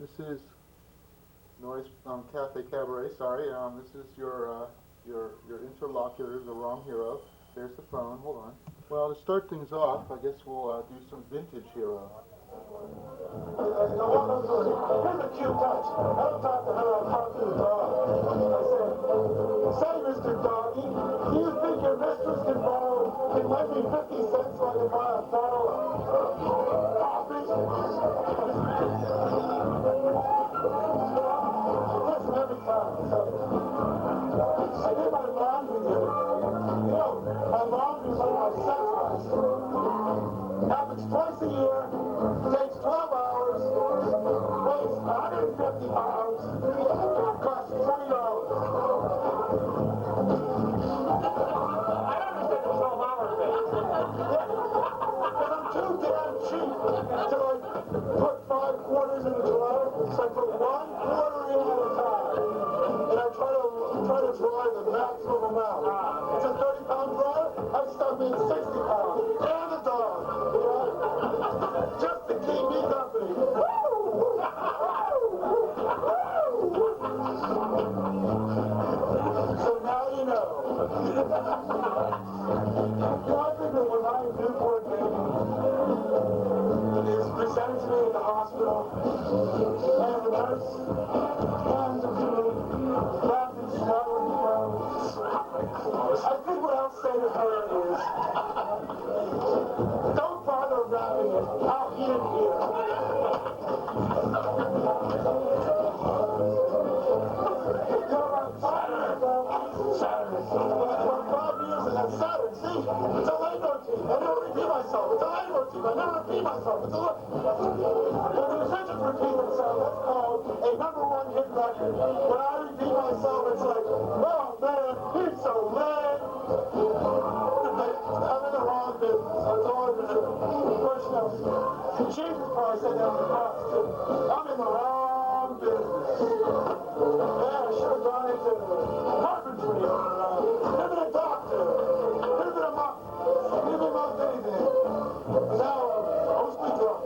This is Noise Cafe Cabaret. Sorry, this is your interlocutor, the wrong hero. There's the phone. Hold on. Well, to start things off, I guess we'll do some vintage hero. Here's a cute touch. I don't talk to her, I talk to the dog. I say, Mr. Doggy, do you think your mistress can lend me 50 cents so I can buy a bottle of coffee? Listen, every time. I did my laundry here. You know, my laundry's like my sex life. Happens twice a year, takes 12 hours, weighs 150 pounds, costs $20. I understand the 12-hour thing. Yeah, because I'm too damn cheap to like put 5 quarters in the drawer, so I put 1 quarter in at a time. And I try to draw the maximum amount. It's a 30-pound drawer, I stuff in 60 pounds. And the dog. Just to keep me company. So now you know. I think that when my newborn baby is presented to me at the hospital, and the nurse hands it to me, wrapped in swaddling clothes, I think what I'll say to her is, don't bother wrapping it. I'll eat it here. Saturday. Well, 5 years and that's Saturday. See? It's a late routine. I never repeat myself. It's a late routine. I never repeat myself. It's a when the musicians repeat themselves, that's called a #1 hit record. When I repeat myself, it's like, oh man, he's so lame. I'm in the wrong business. That's all I can do. Of course, you know, Jesus probably said that in the cross too. I'm in the wrong business. Yeah, I should have gone into carpentry or been a doctor. Could have been a monk. Could have been most anything. But now I'm mostly drunk.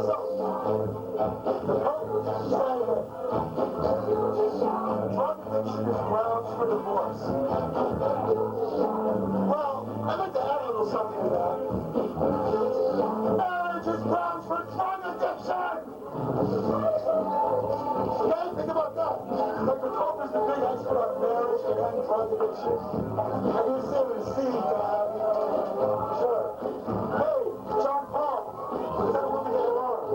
So, the Pope is saying that drug addiction is grounds for divorce. Well, I'd like to add a little something to that. Marriage is grounds for drug addiction! Okay, think about that. Like the Pope is the big expert on marriage and drug addiction. And you see him see that, sure. Hey, John Paul, is that looking at your arm?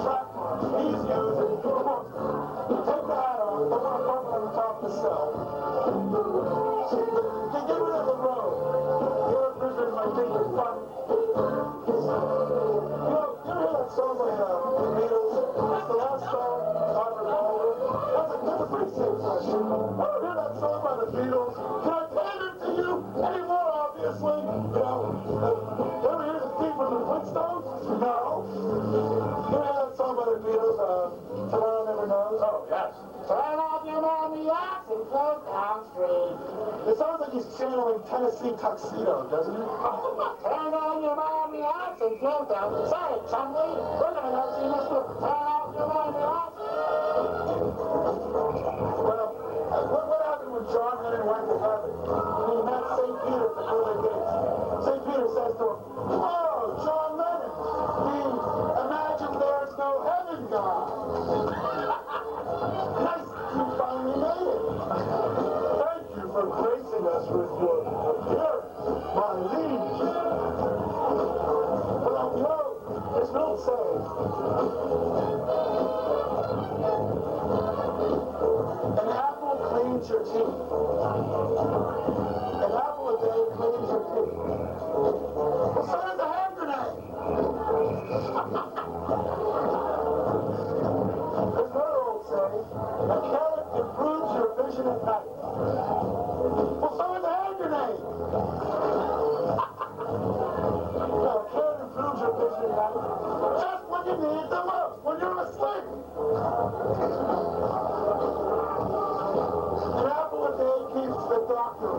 Track marks. He's using. Come on. Take the hat off. Put one bump on the top of the cell. Get rid of the road. The other prisoners might think you're funny. You know, you ever hear that song by the Beatles? It's the last song on Revolver. That's a pretty safe question. Ever hear that song by the Beatles? Can I pander to you anymore, obviously? You know, ever hear the theme from the Flintstones? No. You ever hear that song by the Beatles, Tomorrow Never Knows? Oh, yes. Turn off your mommy ass and float downstream. It sounds like he's channeling Tennessee Tuxedo, doesn't it? Turn on your mommy ass and float down. Sorry, Chumley. We're going to go see Mr. Turn off your mommy ass. Well, what happened when John Lennon went to heaven? He met St. Peter before they did. St. Peter says to him, oh, John Lennon, we imagine there's no heaven, God. Nice, you finally made it. Thank you for gracing us with your appearance, my liege. Well, you know, there's an old saying. An apple cleans your teeth. An apple a day cleans your teeth. Well, so does a hand grenade. There's another old saying. A carrot improves your vision at night. Well, so does a hand grenade. Well, a carrot improves your vision at night. Just when you need the most, when you're asleep. An apple a day keeps the doctor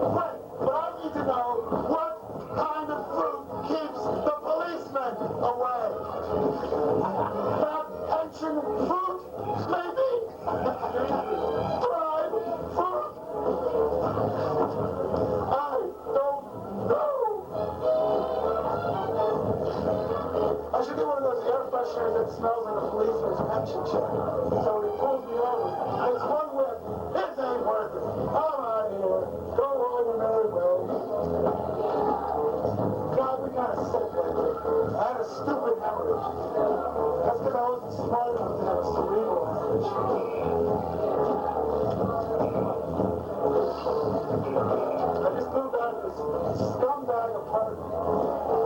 away. Right, but I need to know what kind of fruit keeps the policeman away. Not pension fruit, maybe? Bribe fruit? I don't know. I should get one of those air fresheners that smells like a policeman's pension check. So he pulls me over, makes one whip, his ain't worth it. I'm out of here. Go home your merry way. God, we kind of sick lately. I had a stupid hemorrhage. That's because I wasn't smart enough to have a cerebral hemorrhage. I just moved out of this scumbag apartment.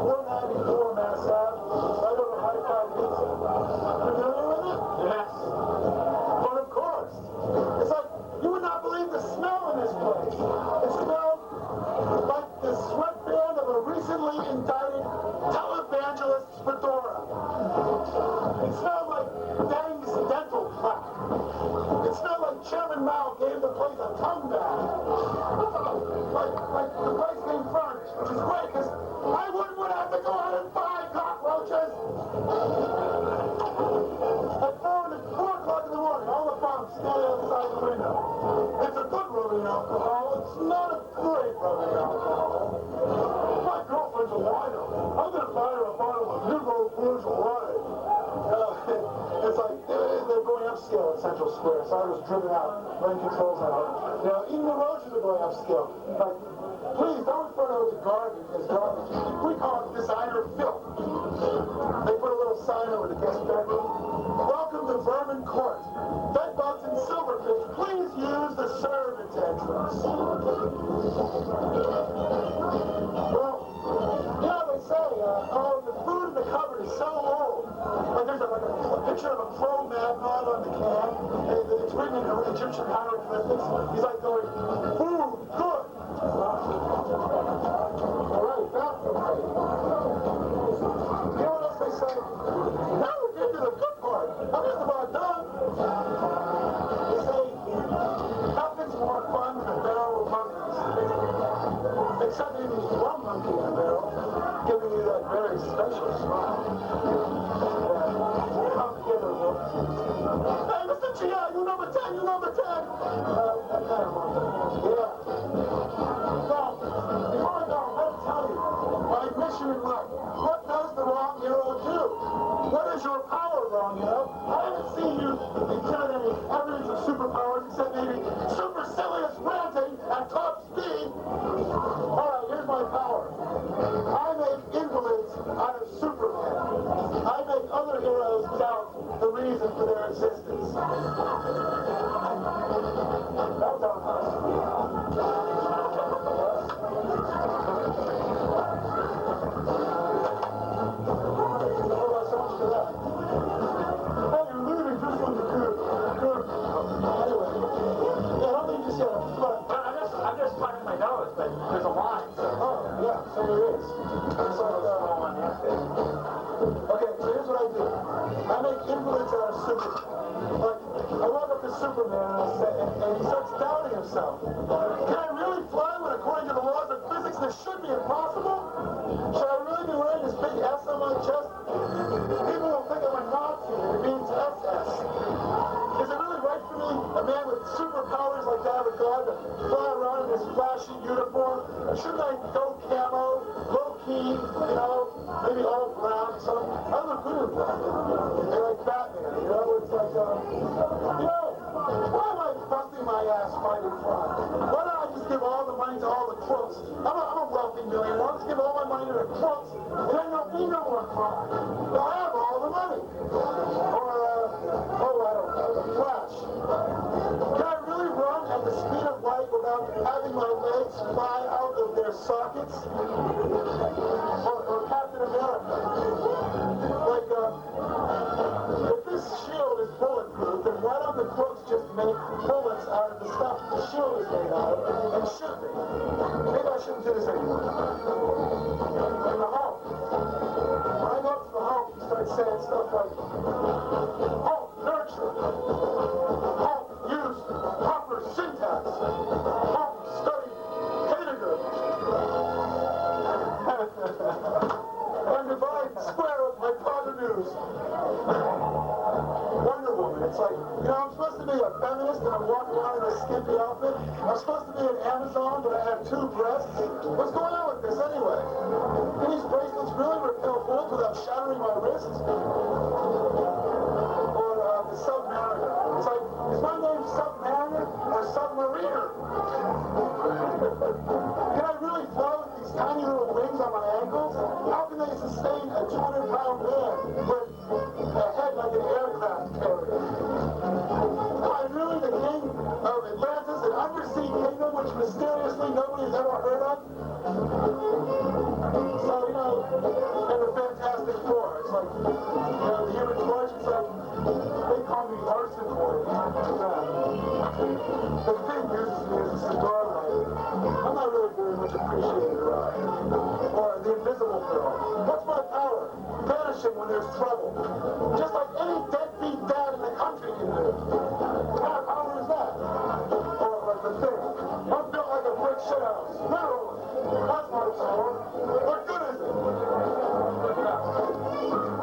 494 Mass Ave, right over High-Five Pizza. Familiar with it? Yes. But of course. It's like, you would not believe the smell in this place. It smelled like the sweatband of a recently indicted televangelist's fedora. It smelled like Dang's dental plaque. It smelled like Chairman Mao gave the place a tongue bath. Like the place came furnished, which is great because I wouldn't have to go out and buy cockroaches. At 4 o'clock in the morning, all the bums standing outside the window. It's a good rubbing alcohol. It's not a great rubbing alcohol. My girlfriend's a wino. I'm going to buy her a bottle of Nouveau Rouge wine. It's like they're going upscale at Central Square, so I was driven out, running controls out. You know, even the roaches are going upscale. Like, please don't refer to the garbage as garbage. We call it designer filth. They put a little sign over the guest bedroom. Welcome to Vermin Court. Bedbugs and silverfish, please use the servant entrance. Well, you know, they say, oh, the food in the cupboard is so old. Like there's a picture of a pro-magnon on the can, and it's written in Egyptian hieroglyphics. He's like going, food, good. All right, that's okay. You know what else they say? Now we're getting to the good part. I'm just about done. They say, nothing's more fun than a barrel of monkeys. Except maybe one monkey in a barrel, giving you that very special smile. Come together, look. Hey, Mr. G.I., you number 10, you number 10. That kind of monkey. Yeah. Now, before I go, let me tell you, my mission in life. What does the wrong hero do? What is your power, wrong hero? I haven't seen you exhibit any evidence of superpowers except maybe supercilious ranting at top speed. Alright, here's my power. I make invalids out of Superman. I make other heroes doubt the reason for their existence. That's our I'm just plugging my nose, but there's a line. So. Oh, yeah, so there is. It's like, okay, so here's what I do. I make invalids out of Superman. Like, I walk up to Superman and he starts doubting himself. Can I really fly when according to the laws of physics this should be impossible? Should I really be wearing this big S on my chest? People will think I'm a Nazi and it means SS. Is it really right for me, a man with superpowers like that of God, to fly around in this flashy uniform? Shouldn't I go camo, low-key, you know, maybe all brown or something? I look good in black. And like Batman, you know, it's like, you know, why am I busting my ass fighting crime? Why don't I just give all the money to all the crooks? I'm a wealthy millionaire. I'll just give all my money to the crooks, and then there'll be no more crime. They'll have all the money. Or, oh, I don't know, the Flash. Can I really run at the speed of light without having my legs fly out of their sockets? Or Captain America. Like, if this shield is bulletproof, then why don't the crooks just make bullets out of the stuff the shield is made out of and shoot me? Maybe I shouldn't do this anymore. And the Hulk. When I go up to the Hulk, he starts saying stuff like, Hulk, nurture. Hulk, use proper syntax. Hulk, study Heidegger. And divide square of hypotenuse. Wonder Woman. It's like, I'm supposed to be a feminist and I'm walking around in a skimpy outfit. I'm supposed to be an Amazon, but I have 2 breasts. What's going on with this anyway? Can these bracelets really repel bullets without shattering my wrists? Or the Submariner. It's like, is my name Submariner or Submariner? Can I really fly with these tiny little wings on my ankles? How can they sustain a 200-pound man with a head like an aircraft carrier? Am I really the king of Atlantis, an undersea kingdom which mysteriously nobody's ever heard of? So, and the Fantastic Four, it's like, the Human Torch, it's like, they call me Arson Boy. The thing uses me as a cigar lighter. I'm not really very much appreciated around. Or the Invisible Girl. What's my power? Vanishing when there's trouble. Just like any deadbeat dad in the country can do. What kind of power is that? Or like the Thing. I'm built like a brick shithouse. Literally. That's my power. What good is it?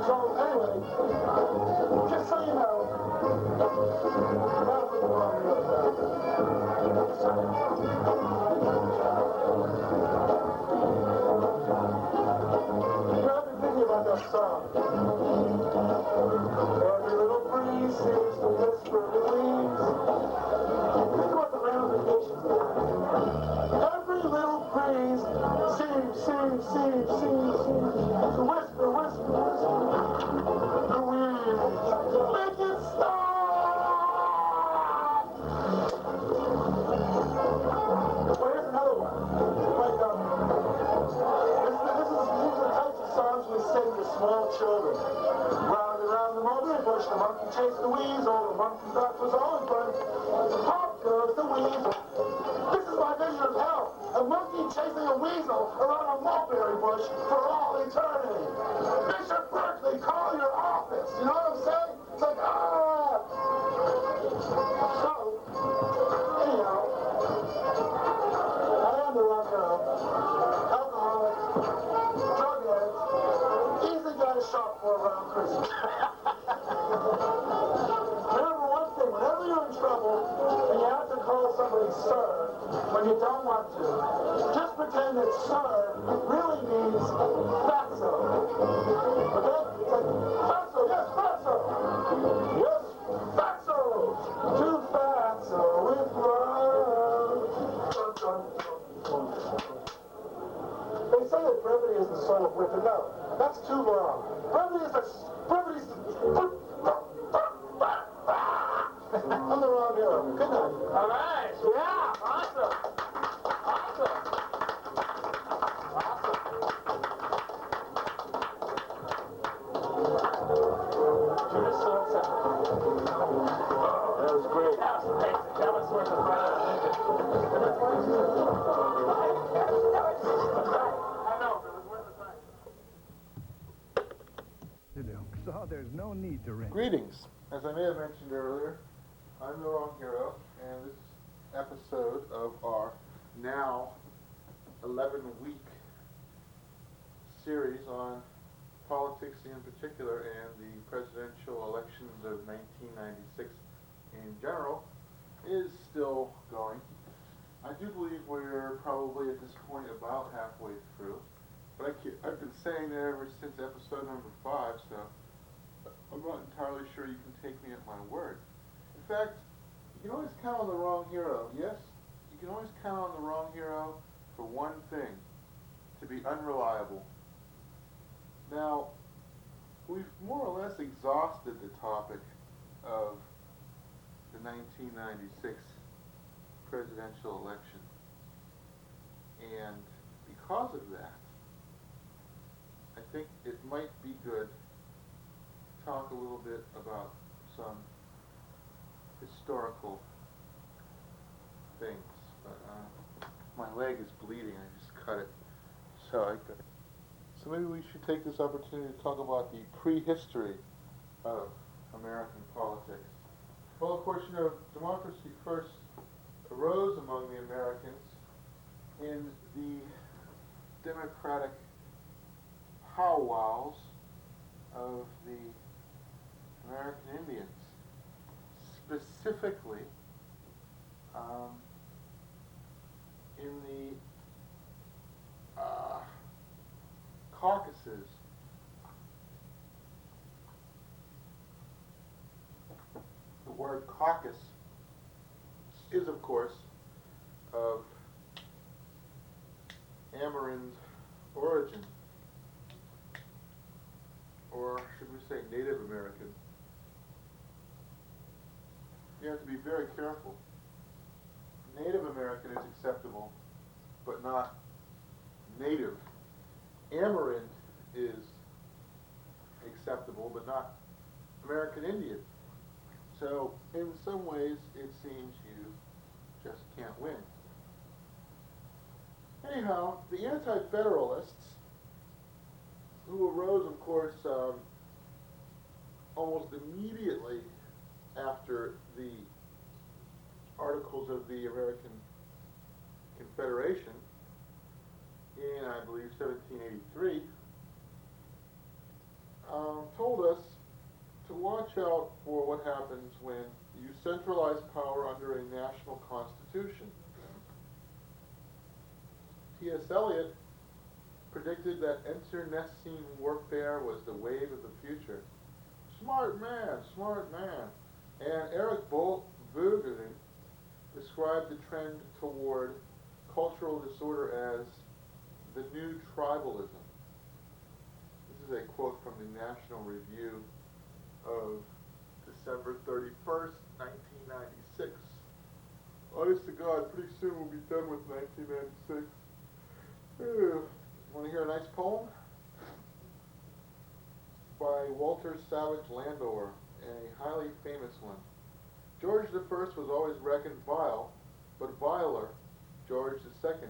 So anyway, just so you know, that's what the wrong is. I've been thinking about that song. Every little breeze seems to whisper release. Think about the ramifications of that. Every little breeze seems to whisper. Louise, make it stop! Well, here's another one. Like, these are the types of songs we sing to small children. Round and round the mulberry bush, the monkey chased the weasel, the monkey thought was all in fun. Pop goes the weasel. This is my vision of hell. A monkey chasing a weasel around a mulberry bush for all eternity. Bishop Berkeley, call your office. You know what I'm saying? It's like, So, anyhow, I am the rock girl, alcoholic, drug addict, easy guy to shop for around Christmas. Remember one thing, whenever you're in trouble and you have to call somebody sir when you don't want to, just pretend that sir really means fatso. Okay? It's like, fatso, yes, fatso. Yes, fatso. Too fatso with love. They say that brevity is the soul of wit, but no, that's too long. Brevity's I'm the wrong hero. Good night. All right. Yeah. Awesome. That was great. That was worth a ride. I know, but it was worth the time. To do. So there's no need to rent. Greetings. As I may have mentioned earlier, I'm the wrong hero, and this episode of our now 11-week series on politics in particular and the presidential elections of 1996 in general is still going. I do believe we're probably at this point about halfway through, but I've been saying that ever since episode number 5, so I'm not entirely sure you can take me at my word. In fact, you can always count on the wrong hero. Yes, you can always count on the wrong hero for one thing: to be unreliable. Now, we've more or less exhausted the topic of the 1996 presidential election. And because of that, I think it might be good to talk a little bit about some historical things. But my leg is bleeding. I just cut it. So maybe we should take this opportunity to talk about the prehistory of American politics. Well, of course, democracy first arose among the Americans in the democratic powwows of the American Indians, specifically in the Caucasus. The word caucus is, of course, of Amerind origin, or should we say Native American. You have to be very careful. Native American is acceptable, but not native. Amerind is acceptable, but not American Indian. So, in some ways, it seems you just can't win. Anyhow, the Anti-Federalists, who arose, of course, almost immediately after the Articles of the American Confederation in, I believe, 1783, told us to watch out for what happens when you centralize power under a national constitution. T.S. Eliot predicted that internecine warfare was the wave of the future. Smart man, smart man. And Eric Voegelin described the trend toward cultural disorder as the new tribalism. This is a quote from the National Review of December 31st, 1996. Honest to God, pretty soon we'll be done with 1996. Want to hear a nice poem? By Walter Savage Landor, a highly famous one. George I was always reckoned vile, but viler George II.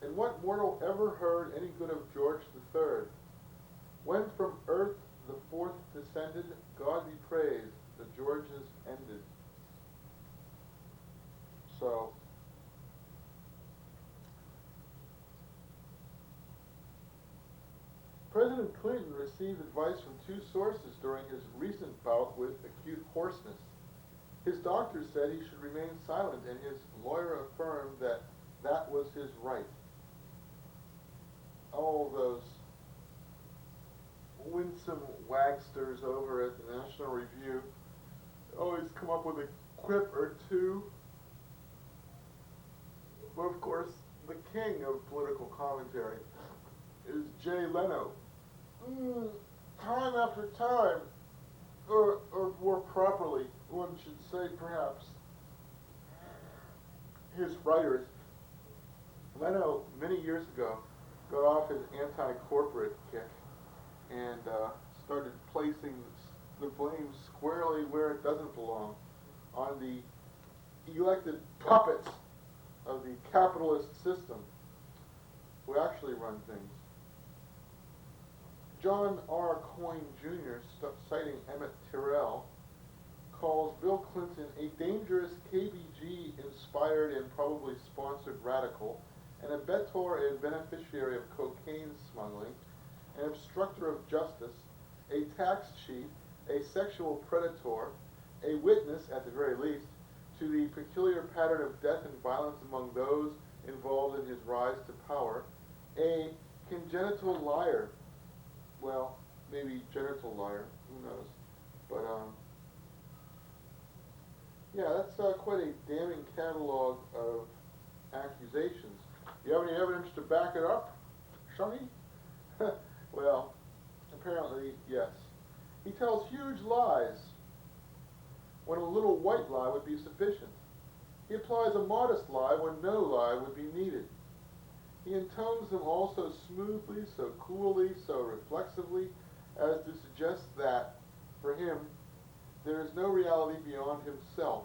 And what mortal ever heard any good of George III? When from earth the fourth descended, God be praised, the Georges ended. So, President Clinton received advice from two sources during his recent bout with acute hoarseness. His doctor said he should remain silent, and his lawyer affirmed that that was his right. All those winsome wagsters over at the National Review always come up with a quip or two. But of course, the king of political commentary is Jay Leno. Time after time, or more properly, one should say perhaps, his writers. Leno, many years ago, got off his anti-corporate kick and started placing the blame squarely where it doesn't belong, on the elected puppets of the capitalist system who actually run things. John R. Coyne Jr., citing Emmett Tyrrell, calls Bill Clinton a dangerous KBG-inspired and probably sponsored radical, an abettor and beneficiary of cocaine smuggling, an obstructor of justice, a tax cheat, a sexual predator, a witness, at the very least, to the peculiar pattern of death and violence among those involved in his rise to power, a congenital liar. Well, maybe genital liar, who knows. But, yeah, that's quite a damning catalog of accusations. You have any evidence to back it up, Sonny? Well, apparently, yes. He tells huge lies when a little white lie would be sufficient. He applies a modest lie when no lie would be needed. He intones them all so smoothly, so coolly, so reflexively, as to suggest that, for him, there is no reality beyond himself.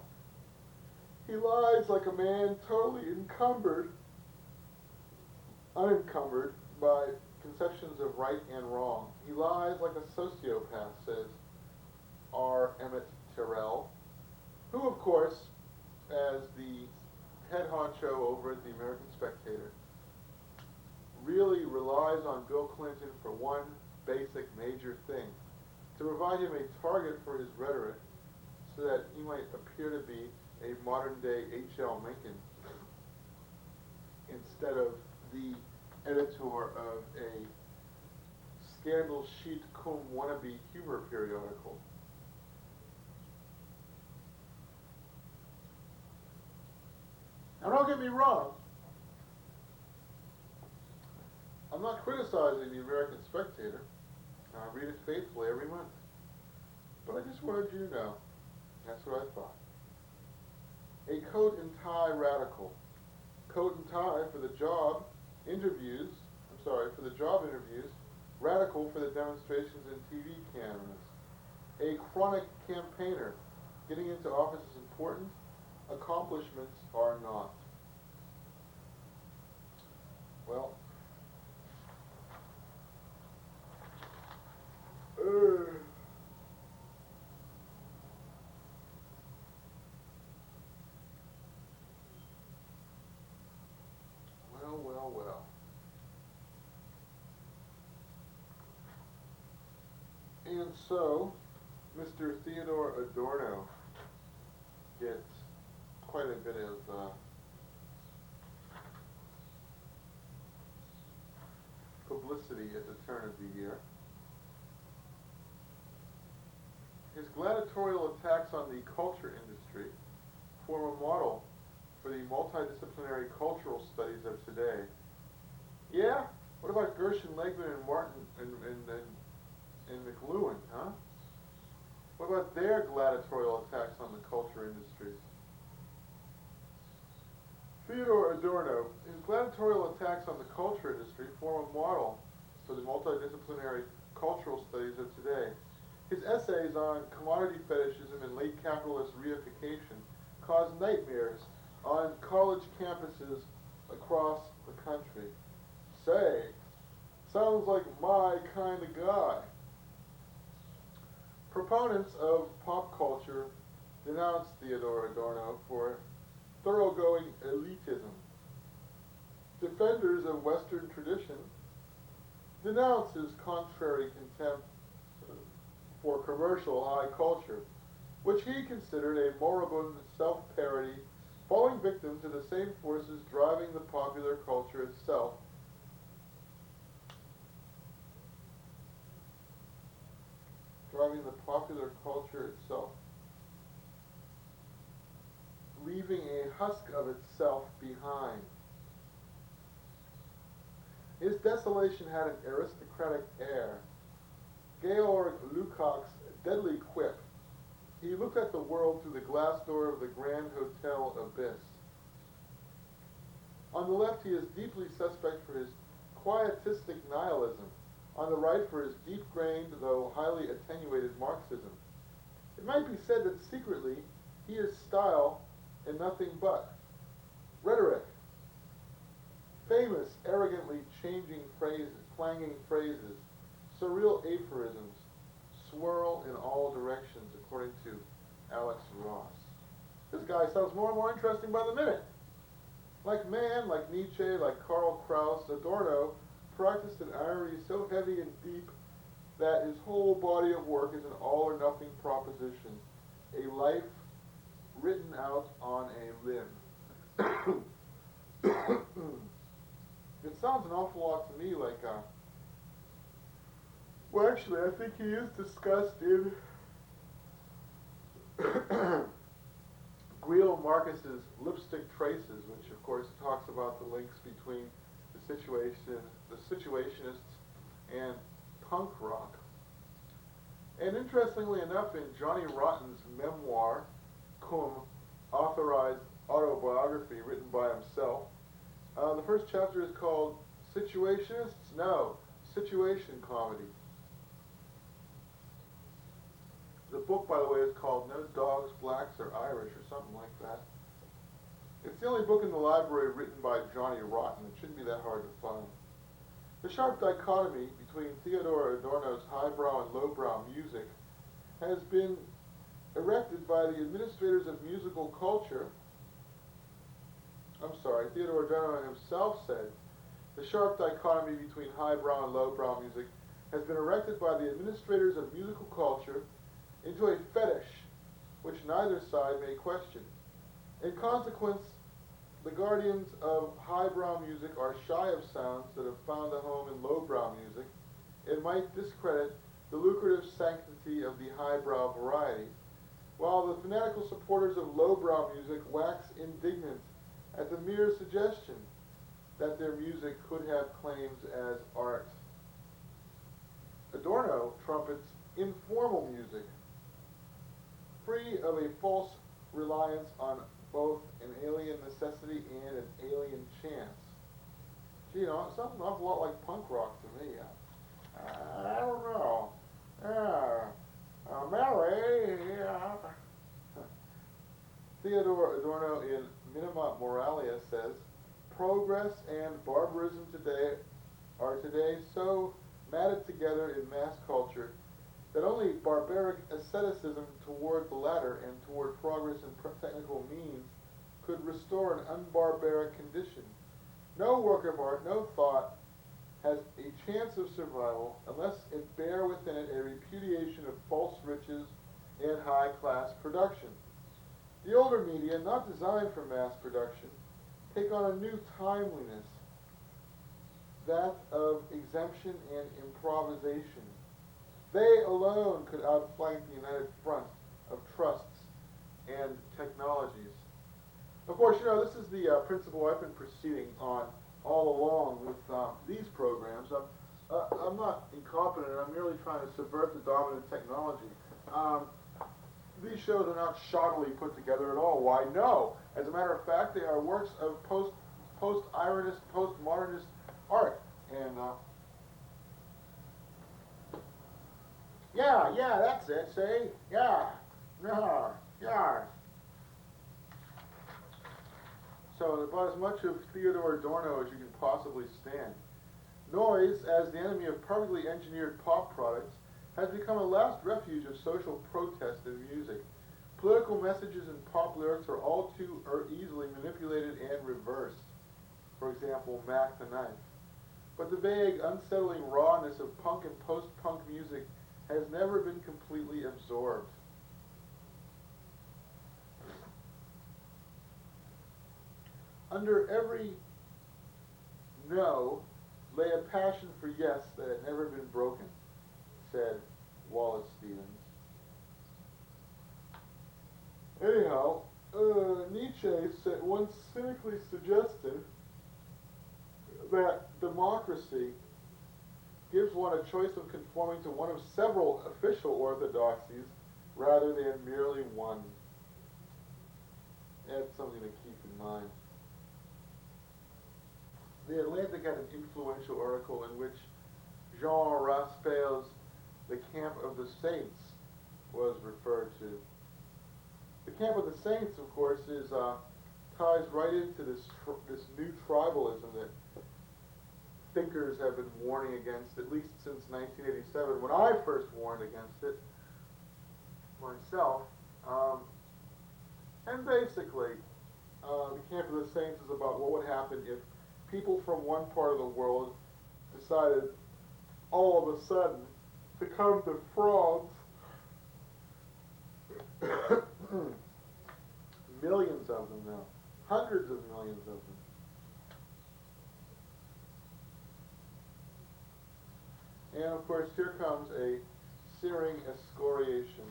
He lies like a man totally unencumbered by conceptions of right and wrong. He lies like a sociopath, says R. Emmett Tyrrell, who, of course, as the head honcho over at the American Spectator, really relies on Bill Clinton for one basic major thing: to to provide him a target for his rhetoric so that he might appear to be a modern-day H.L. Mencken instead of the editor of a scandal sheet cum wannabe humor periodical. Now don't get me wrong, I'm not criticizing the American Spectator. I read it faithfully every month. But I just wanted you to know, that's what I thought. A coat and tie radical. Coat and tie for the job interviews, radical for the demonstrations and TV cameras. A chronic campaigner. Getting into office is important. Accomplishments are not. Well, well. And so, Mr. Theodore Adorno gets quite a bit of publicity at the turn of the year. His gladiatorial attacks on the culture industry form a model for the multidisciplinary cultural studies of today. Yeah? What about Gershon, Legman, and Martin, and McLuhan, huh? What about their gladiatorial attacks on the culture industries? Theodore Adorno, his gladiatorial attacks on the culture industry form a model for the multidisciplinary cultural studies of today. His essays on commodity fetishism and late capitalist reification cause nightmares on college campuses across the country. Say, sounds like my kind of guy. Proponents of pop culture denounce Theodore Adorno for thoroughgoing elitism. Defenders of Western tradition denounce his contrary contempt for commercial high culture, which he considered a moribund self-parody, falling victim to the same forces driving the popular culture itself. Leaving a husk of itself behind. His desolation had an aristocratic air. Georg Lukács' deadly quip. He looked at the world through the glass door of the Grand Hotel Abyss. On the left, he is deeply suspect for his quietistic nihilism. On the right, for his deep-grained, though highly attenuated Marxism. It might be said that secretly, he is style and nothing but rhetoric. Famous, arrogantly changing phrases, clanging phrases, surreal aphorisms, swirl in all directions, according to Alex Ross. This guy sounds more and more interesting by the minute. Like Mann, like Nietzsche, like Karl Kraus, Adorno practiced an irony so heavy and deep that his whole body of work is an all-or-nothing proposition, a life written out on a limb. It sounds an awful lot to me like, well, actually, I think he is discussed in Guido Marcus's Lipstick Traces, which, of course, talks about the links between the Situationists and punk rock. And interestingly enough, in Johnny Rotten's memoir, cum authorized autobiography written by himself, the first chapter is called Situationists? No, Situation Comedy. The book, by the way, is called No Dogs, Blacks, or Irish, or something like that. It's the only book in the library written by Johnny Rotten. It shouldn't be that hard to find. The sharp dichotomy between Theodore Adorno's highbrow and lowbrow music has been erected by the administrators of musical culture. Theodore Adorno himself said, the sharp dichotomy between highbrow and lowbrow music has been erected by the administrators of musical culture into a fetish which neither side may question. In consequence, the guardians of highbrow music are shy of sounds that have found a home in lowbrow music. It might discredit the lucrative sanctity of the highbrow variety, while the fanatical supporters of lowbrow music wax indignant at the mere suggestion that their music could have claims as art. Adorno trumpets informal music, free of a false reliance on both an alien necessity and an alien chance. Gee, you know, it sounds an awful lot like punk rock to me. I don't know. Mary, Theodore Adorno in Minima Moralia says, progress and barbarism are today so matted together in mass culture that only barbaric asceticism toward the latter and toward progress in technical means could restore an unbarbaric condition. No work of art, no thought, has a chance of survival unless it bear within it a repudiation of false riches and high-class production. The older media, not designed for mass production, take on a new timeliness, that of exemption and improvisation. They alone could outflank the united front of trusts and technologies. Of course, you know, this is the principle I've been proceeding on all along with these programs. I'm not incompetent. I'm merely trying to subvert the dominant technology. These shows are not shoddily put together at all. Why, no. As a matter of fact, they are works of post-ironist, post-modernist art. And, yeah, that's it, see? Yeah. So about as much of Theodore Adorno as you can possibly stand. Noise, as the enemy of perfectly engineered pop products, has become a last refuge of social protest in music. Political messages in pop lyrics are all too easily manipulated and reversed. For example, Mac the Knife. But the vague, unsettling rawness of punk and post-punk music has never been completely absorbed. Under every no lay a passion for yes that had never been broken, said Wallace Stevens. Anyhow, Nietzsche once cynically suggested that democracy gives one a choice of conforming to one of several official orthodoxies rather than merely one. That's something to keep in mind. The Atlantic had an influential article in which Jean Raspail's The Camp of the Saints was referred to. The Camp of the Saints, of course, ties right into this new tribalism that thinkers have been warning against, at least since 1987, when I first warned against it myself. And basically, the Camp of the Saints is about what would happen if people from one part of the world decided all of a sudden to come to France. Millions of them now. Hundreds of millions of them. And of course, here comes a searing excoriation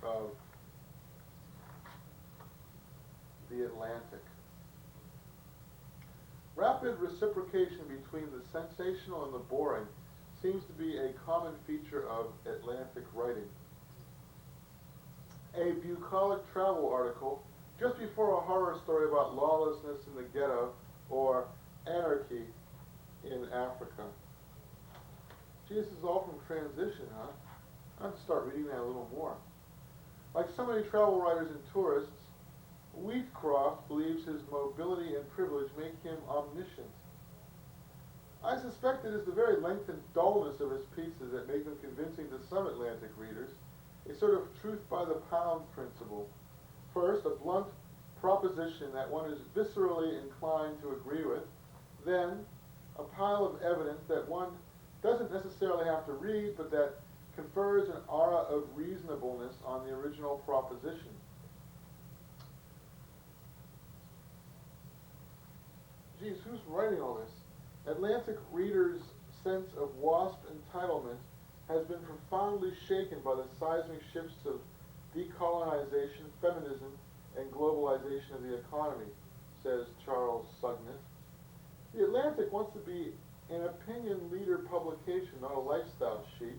of the Atlantic. Rapid reciprocation between the sensational and the boring seems to be a common feature of Atlantic writing. A bucolic travel article just before a horror story about lawlessness in the ghetto or anarchy in Africa. Gee, this is all from transition, huh? I have to start reading that a little more. Like so many travel writers and tourists, Wheatcroft believes his mobility and privilege make him omniscient. I suspect it is the very length and dullness of his pieces that make them convincing to some Atlantic readers, a sort of truth by the pound principle. First, a blunt proposition that one is viscerally inclined to agree with, then a pile of evidence that one doesn't necessarily have to read, but that confers an aura of reasonableness on the original proposition. Geez, who's writing all this? Atlantic readers' sense of WASP entitlement has been profoundly shaken by the seismic shifts of decolonization, feminism, and globalization of the economy, says Charles Sugneth. The Atlantic wants to be an opinion leader publication, not a lifestyle sheet.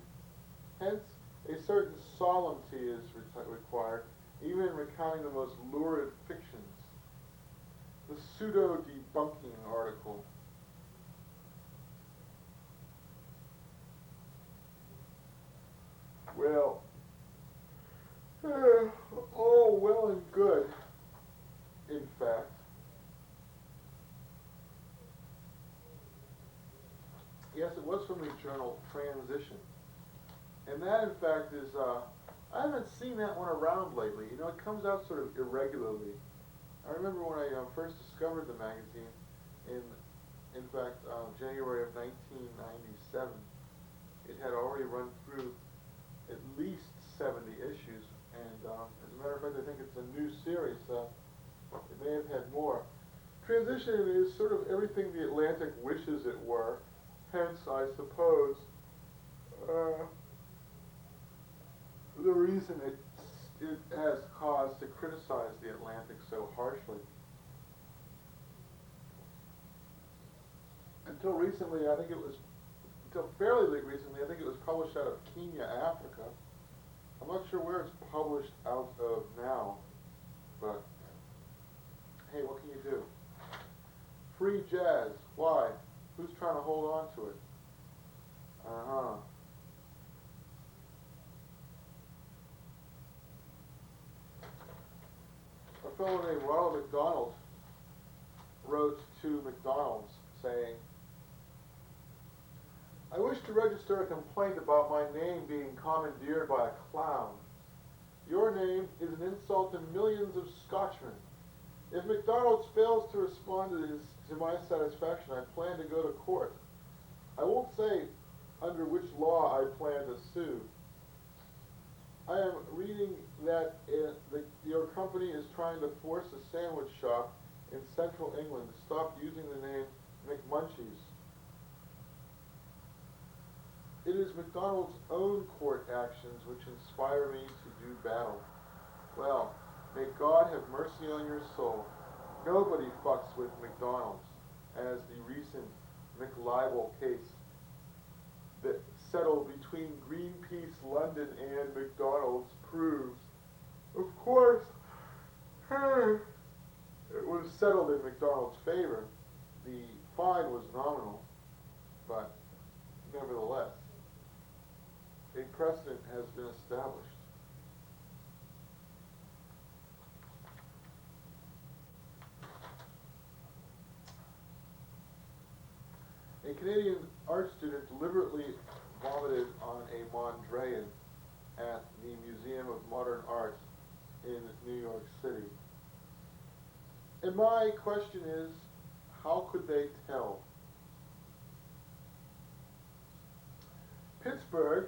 Hence, a certain solemnity is required, even in recounting the most lurid fictions. The pseudo-debunking article. Well, all well and good, in fact. Yes, it was from the journal Transition. And that, in fact, is, I haven't seen that one around lately. You know, it comes out sort of irregularly. I remember when I first discovered the magazine in fact, January of 1997. It had already run through at least 70 issues, and as a matter of fact, I think it's a new series. It may have had more. Transition is sort of everything the Atlantic wishes it were. Hence, I suppose, the reason it has cause to criticize the Atlantic so harshly. Until recently, until fairly recently, I think it was published out of Kenya, Africa. I'm not sure where it's published out of now, but hey, what can you do? Free jazz. Why? Who's trying to hold on to it? Uh-huh. A fellow named Ronald McDonald wrote to McDonald's saying, I wish to register a complaint about my name being commandeered by a clown. Your name is an insult to millions of Scotchmen. If McDonald's fails to respond to my satisfaction, I plan to go to court. I won't say under which law I plan to sue. I am reading that your company is trying to force a sandwich shop in central England to stop using the name McMunchies. It is McDonald's own court actions which inspire me to do battle. Well, may God have mercy on your soul. Nobody fucks with McDonald's, as the recent McLibel case that settled between Greenpeace London and McDonald's proves. Of course, it was settled in McDonald's favor. The fine was nominal, but nevertheless, a precedent has been established. A Canadian art student deliberately vomited on a Mondrian at the Museum of Modern Art in New York City. And my question is, how could they tell? Pittsburgh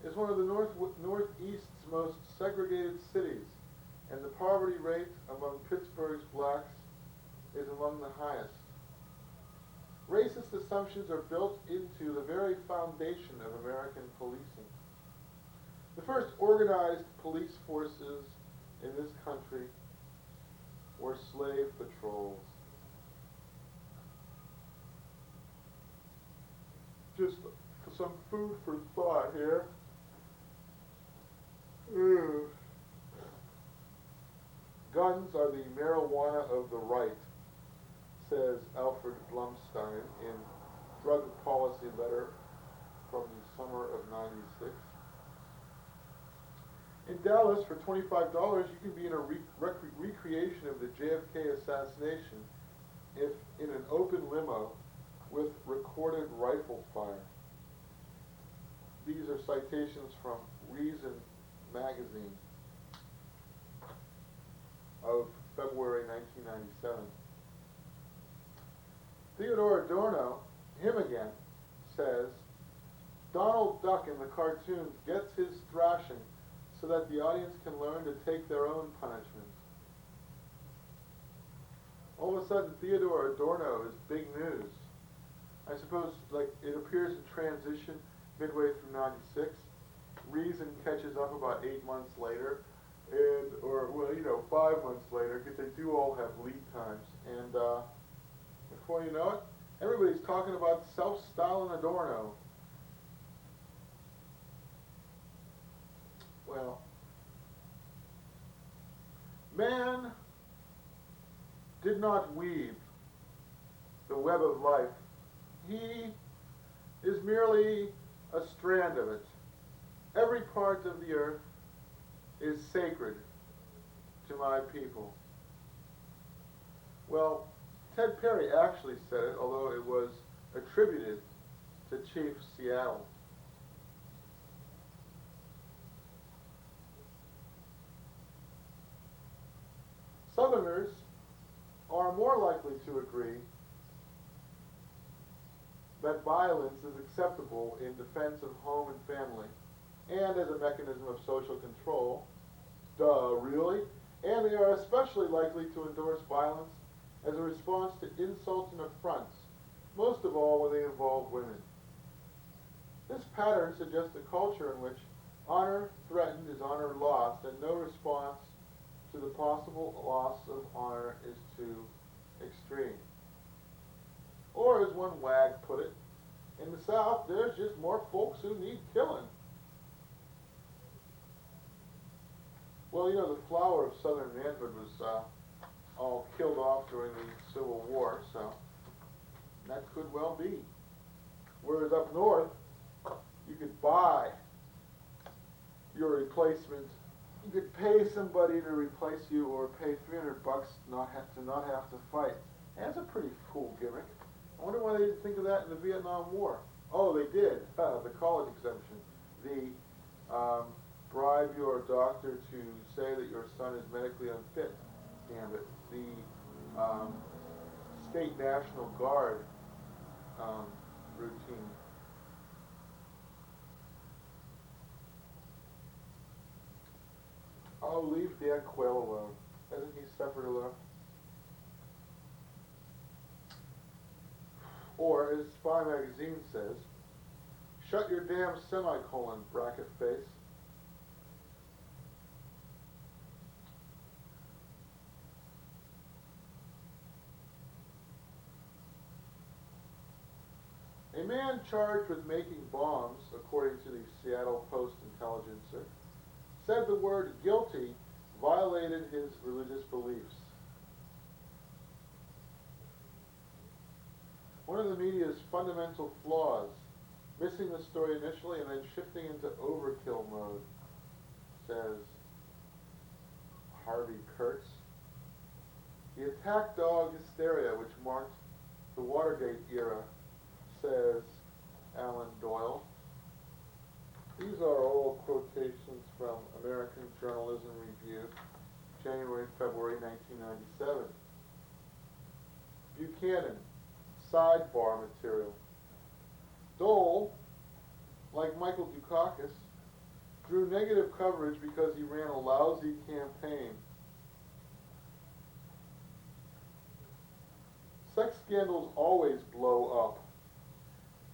is one of the Northeast's most segregated cities, and the poverty rate among Pittsburgh's blacks is among the highest. Racist assumptions are built into the very foundation of American policing. The first organized police forces in this country were slave patrols. Just some food for thought here. Guns are the marijuana of the right, says Alfred Blumstein in Drug Policy Letter from the summer of '96. In Dallas, for $25, you can be in a recreation of the JFK assassination if in an open limo with recorded rifle fire. These are citations from Reason magazine of February 1997. Theodore Adorno, him again, says, Donald Duck in the cartoons gets his thrashing so that the audience can learn to take their own punishment. All of a sudden, Theodore Adorno is big news. I suppose, like, it appears in transition midway through '96. Reason catches up about 8 months later, or 5 months later, because they do all have lead times. And before you know it, everybody's talking about self-styling Adorno. Well, man did not weave the web of life. He is merely a strand of it. Every part of the earth is sacred to my people. Well, Ted Perry actually said it, although it was attributed to Chief Seattle. Southerners are more likely to agree that violence is acceptable in defense of home and family, and as a mechanism of social control. Duh, really? And they are especially likely to endorse violence as a response to insults and affronts, most of all when they involve women. This pattern suggests a culture in which honor threatened is honor lost, and no response to the possible loss of honor is too extreme. Or, as one wag put it, in the South, there's just more folks who need killing. Well, the flower of Southern manhood was all killed off during the Civil War, so that could well be. Whereas up north, you could buy your replacement. You could pay somebody to replace you, or pay $300 to not have to fight. And that's a pretty cool gimmick. I wonder why they didn't think of that in the Vietnam War. Oh, they did. The college exemption. The bribe your doctor to say that your son is medically unfit. Damn it. The State National Guard routine. Oh, leave Dan Quayle alone. Hasn't he suffered enough? Or, as Spy Magazine says, shut your damn semicolon, bracket face. A man charged with making bombs, according to the Seattle Post-Intelligencer, said the word guilty violated his religious beliefs. One of the media's fundamental flaws, missing the story initially and then shifting into overkill mode, says Harvey Kurtz. The attack dog hysteria, which marked the Watergate era, says Alan Doyle. These are all quotations from American Journalism Review, January, February 1997. Buchanan, sidebar material. Dole, like Michael Dukakis, drew negative coverage because he ran a lousy campaign. Sex scandals always blow up.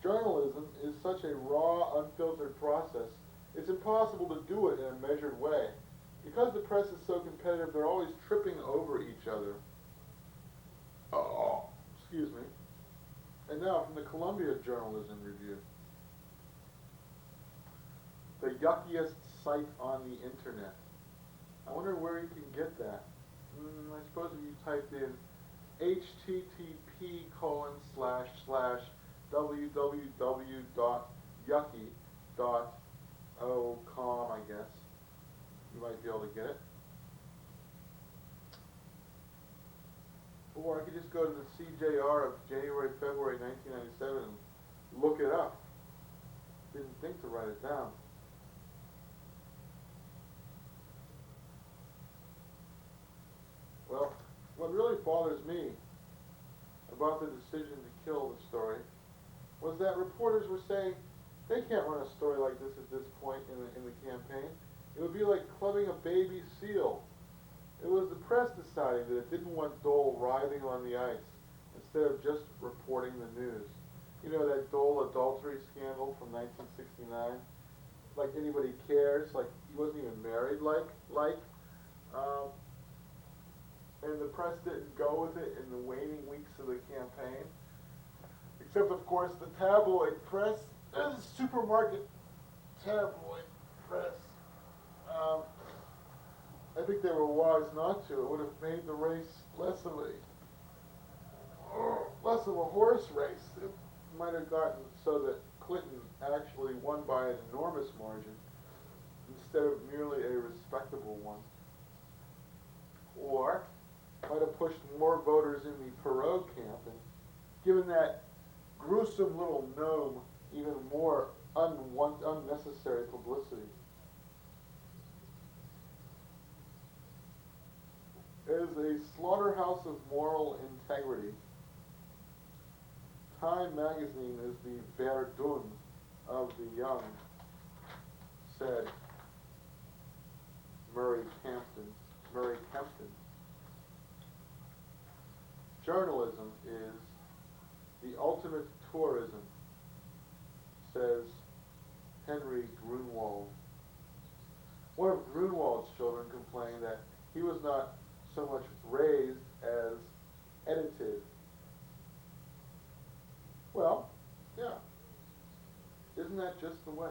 Journalism is such a raw, unfiltered process, it's impossible to do it in a measured way. Because the press is so competitive, they're always tripping over each other. Oh, excuse me. And now from the Columbia Journalism Review. The yuckiest site on the internet. I wonder where you can get that. I suppose if you typed in http://www.yucky.com, I guess. You might be able to get it. Or I could just go to the CJR of January, February 1997 and look it up. Didn't think to write it down. Well, what really bothers me about the decision to kill the story was that reporters were saying, They can't run a story like this at this point in the campaign. It would be like clubbing a baby seal. It was the press deciding that it didn't want Dole writhing on the ice instead of just reporting the news. You know that Dole adultery scandal from 1969? Like anybody cares, like he wasn't even married, um, and the press didn't go with it in the waning weeks of the campaign. Except, of course, the tabloid press, the supermarket tabloid press. I think they were wise not to. It would have made the race less of a horse race. It might have gotten so that Clinton actually won by an enormous margin instead of merely a respectable one. Or might have pushed more voters in the Perot camp and given that gruesome little gnome even more unnecessary publicity. As a slaughterhouse of moral integrity, Time magazine is the Verdun of the young, said Murray Kempton. Journalism is the ultimate tourism, says Henry Grunwald. One of Grunwald's children complained that he was not so much raised as edited. Well, yeah. Isn't that just the way?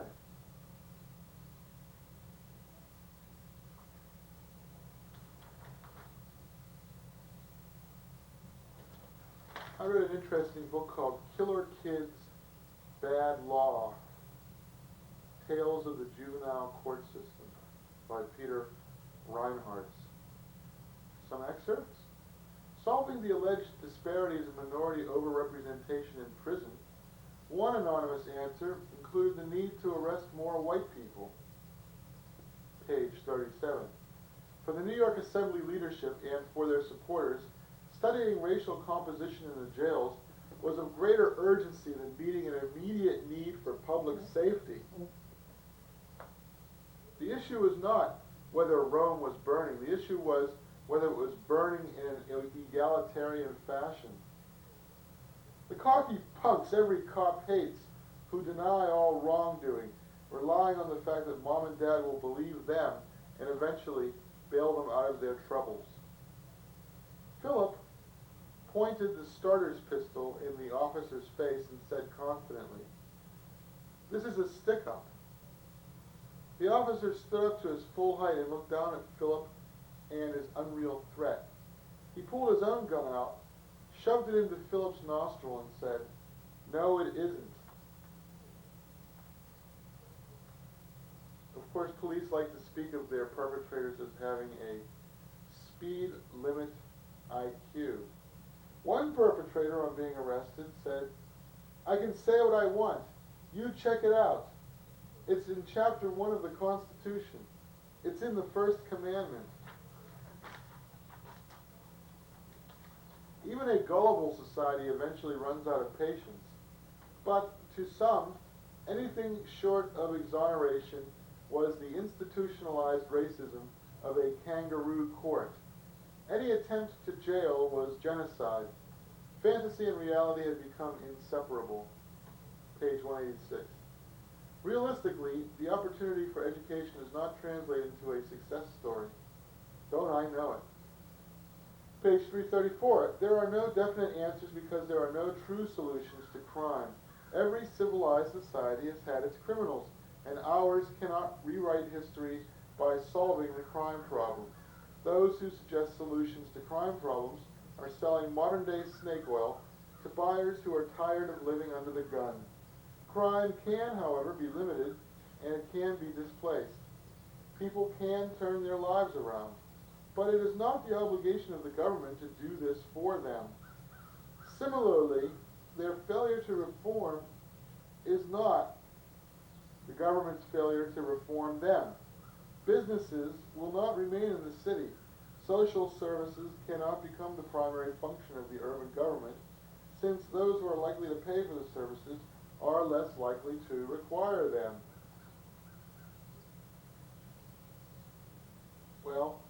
I read an interesting book called Killer Kids, Bad Law, Tales of the Juvenile Court System by Peter Reinhardt. Some excerpts. Solving the alleged disparities in minority overrepresentation in prison, one anonymous answer included the need to arrest more white people. Page 37. For the New York Assembly leadership and for their supporters, studying racial composition in the jails was of greater urgency than meeting an immediate need for public safety. The issue was not whether Rome was burning. The issue was whether it was burning in an egalitarian fashion. The cocky punks every cop hates who deny all wrongdoing, relying on the fact that mom and dad will believe them and eventually bail them out of their troubles. Philip pointed the starter's pistol in the officer's face and said confidently, "This is a stick-up." The officer stood up to his full height and looked down at Philip and his unreal threat. He pulled his own gun out, shoved it into Philip's nostril, and said, "No, it isn't." Of course, police like to speak of their perpetrators as having a speed limit IQ. One perpetrator, on being arrested, said, "I can say what I want. You check it out. It's in Chapter 1 of the Constitution. It's in the First Commandment." Even a gullible society eventually runs out of patience. But to some, anything short of exoneration was the institutionalized racism of a kangaroo court. Any attempt to jail was genocide. Fantasy and reality had become inseparable. Page 186. Realistically, the opportunity for education is not translated into a success story. Don't I know it? Page 334. There are no definite answers because there are no true solutions to crime. Every civilized society has had its criminals, and ours cannot rewrite history by solving the crime problem. Those who suggest solutions to crime problems are selling modern-day snake oil to buyers who are tired of living under the gun. Crime can, however, be limited, and it can be displaced. People can turn their lives around, but it is not the obligation of the government to do this for them. Similarly, their failure to reform is not the government's failure to reform them. Businesses will not remain in the city. Social services cannot become the primary function of the urban government, since those who are likely to pay for the services are less likely to require them. Well,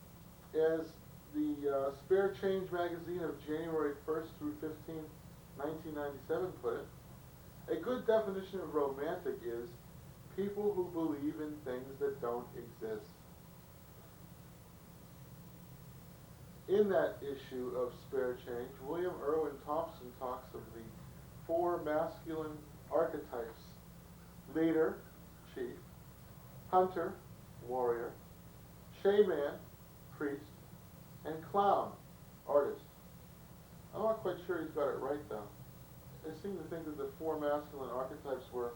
as the Spare Change magazine of January 1st through 15th, 1997 put it, a good definition of romantic is people who believe in things that don't exist. In that issue of Spare Change, William Irwin Thompson talks of the four masculine archetypes: leader, chief; hunter, warrior; shaman, priest; and clown, artist. I'm not quite sure he's got it right, though. I seem to think that the four masculine archetypes were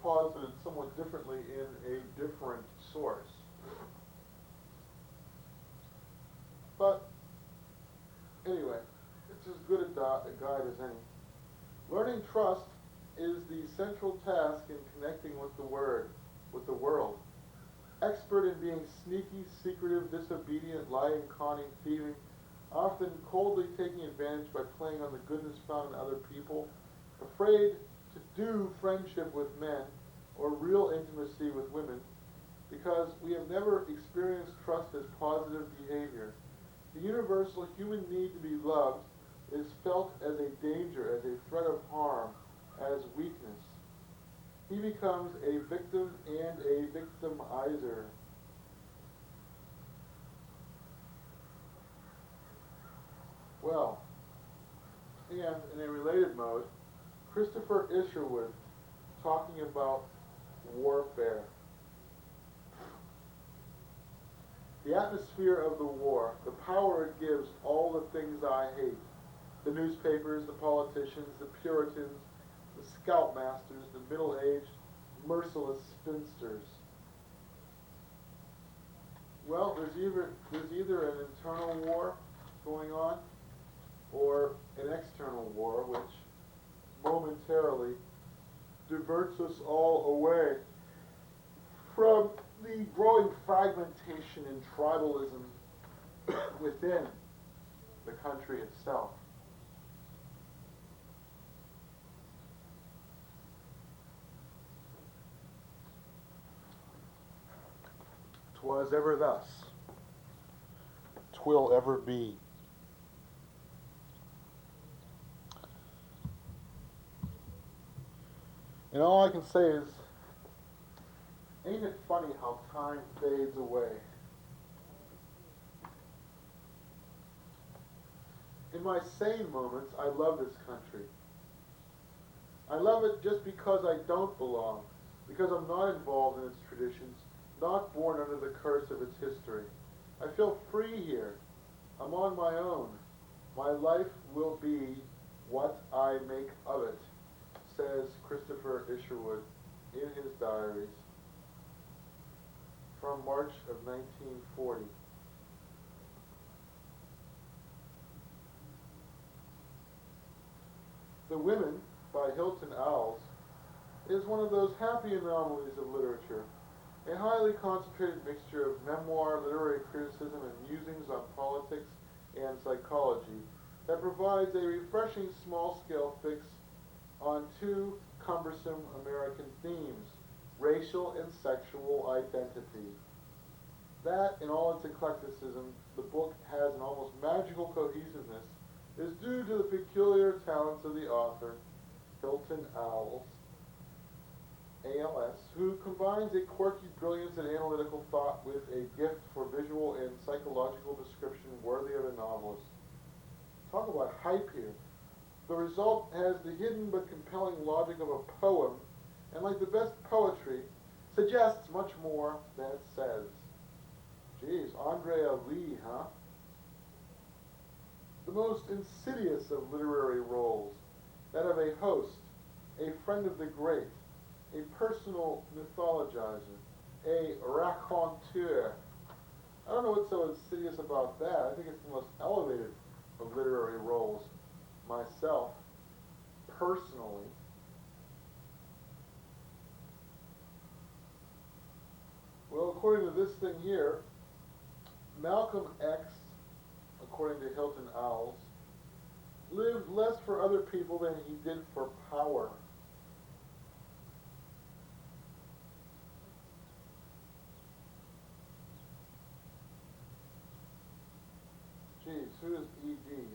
posited somewhat differently in a different source. But anyway, it's as good a guide as any. Learning trust is the central task in connecting with the world. Expert in being sneaky, secretive, disobedient, lying, conning, thieving, often coldly taking advantage by playing on the goodness found in other people, afraid to do friendship with men or real intimacy with women, because we have never experienced trust as positive behavior. The universal human need to be loved is felt as a danger, as a threat of harm, as weakness. He becomes a victim and a victimizer. Well, and in a related mode, Christopher Isherwood talking about warfare. The atmosphere of the war, the power it gives all the things I hate: the newspapers, the politicians, the Puritans, the scoutmasters, the middle-aged, merciless spinsters. Well, there's either an internal war going on or an external war, which momentarily diverts us all away from the growing fragmentation and tribalism within the country itself. 'Twas ever thus, 'twill ever be. And all I can say is, ain't it funny how time fades away? In my sane moments, I love this country. I love it just because I don't belong, because I'm not involved in its traditions, not born under the curse of its history. I feel free here. I'm on my own. My life will be what I make of it, says Christopher Isherwood in his diaries from March of 1940. The Women, by Hilton Owls, is one of those happy anomalies of literature, a highly concentrated mixture of memoir, literary criticism, and musings on politics and psychology that provides a refreshing small-scale fix on two cumbersome American themes: racial and sexual identity. That, in all its eclecticism, the book has an almost magical cohesiveness, is due to the peculiar talents of the author, Hilton Owls, ALS, who combines a quirky brilliance and analytical thought with a gift for visual and psychological description worthy of a novelist. Talk about hype here. The result has the hidden but compelling logic of a poem, and like the best poetry, suggests much more than it says. Geez, Andrea Lee, huh? The most insidious of literary roles, that of a host, a friend of the great, a personal mythologizer, a raconteur. I don't know what's so insidious about that. I think it's the most elevated of literary roles, myself, personally. Well, according to this thing here, Malcolm X, according to Hilton Owls, lived less for other people than he did for power. Who is ED?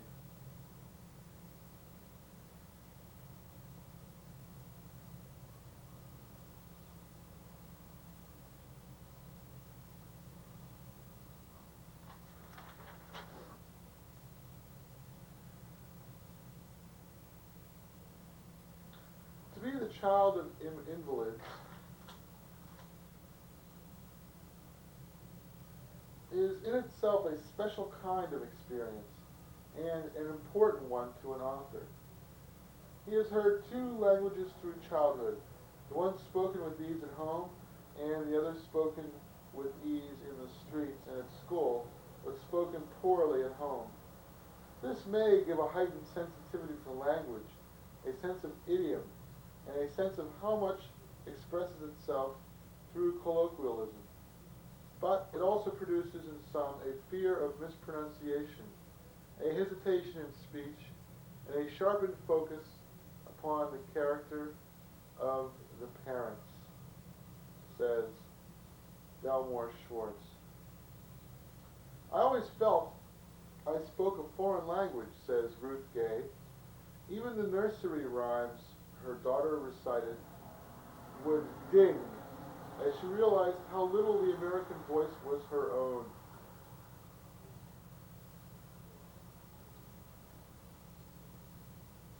To be the child of invalids is in itself a special kind of experience and an important one to an author. He has heard two languages through childhood, the one spoken with ease at home and the other spoken with ease in the streets and at school, but spoken poorly at home. This may give a heightened sensitivity to language, a sense of idiom, and a sense of how much expresses itself through colloquialism. But it also produces in some a fear of mispronunciation, a hesitation in speech, and a sharpened focus upon the character of the parents, says Delmore Schwartz. I always felt I spoke a foreign language, says Ruth Gay. Even the nursery rhymes her daughter recited would ding as she realized how little the American voice was her own.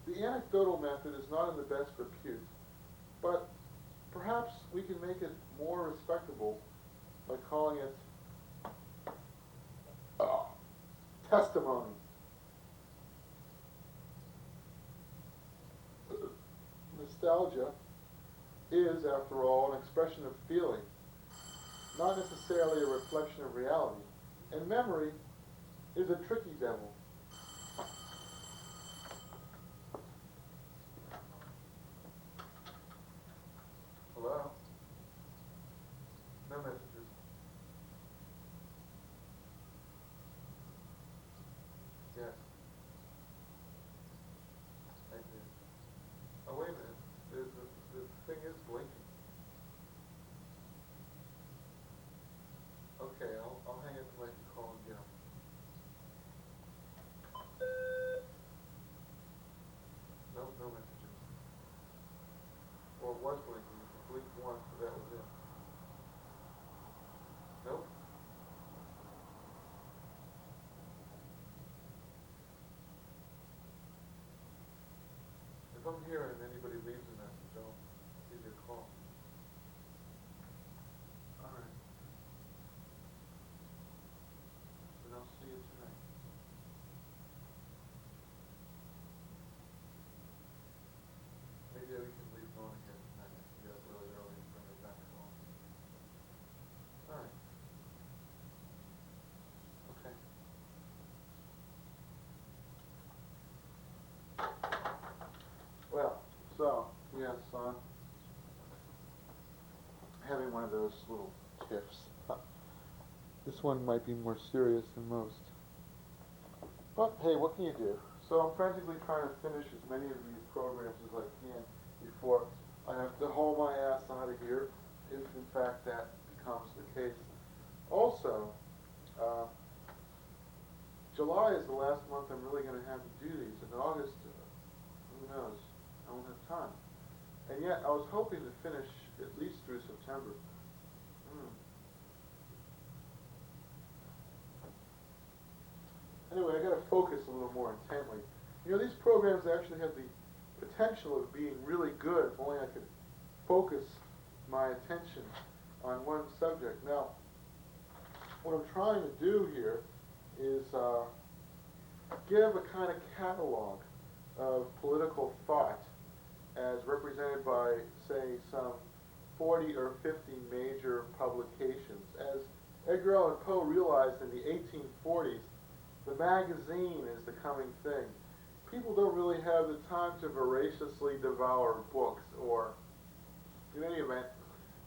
The anecdotal method is not in the best repute, but perhaps we can make it more respectable by calling it testimony. Nostalgia is, after all, an expression of feeling, not necessarily a reflection of reality. And memory is a tricky devil. Hello? No messages. Yes. I did. Oh, wait a minute. The thing is blinking. Okay, I'll hang it till I can call again. Nope, no messages. Well, it was blinking. It blinked once, but that was it. Nope. If I'm here and anybody leaves a message, I'll give you a call. All right. Then I'll see you tonight. Maybe we can leave going again tonight. I can get up really early and bring it back home. All right. Okay. Well, so, yes, having one of those little tiffs. This one might be more serious than most. But, hey, what can you do? So I'm frantically trying to finish as many of these programs as I can before I have to haul my ass out of here, if in fact that becomes the case. Also, July is the last month I'm really going to have to do these. In August, who knows? I won't have time. And yet, I was hoping to finish at least through September. Anyway, I got to focus a little more intently. You know, these programs actually have the potential of being really good if only I could focus my attention on one subject. Now, what I'm trying to do here is give a kind of catalog of political thought as represented by, say, some 40 or 50 major publications. As Edgar Allan Poe realized in the 1840s, the magazine is the coming thing. People don't really have the time to voraciously devour books, or, in any event,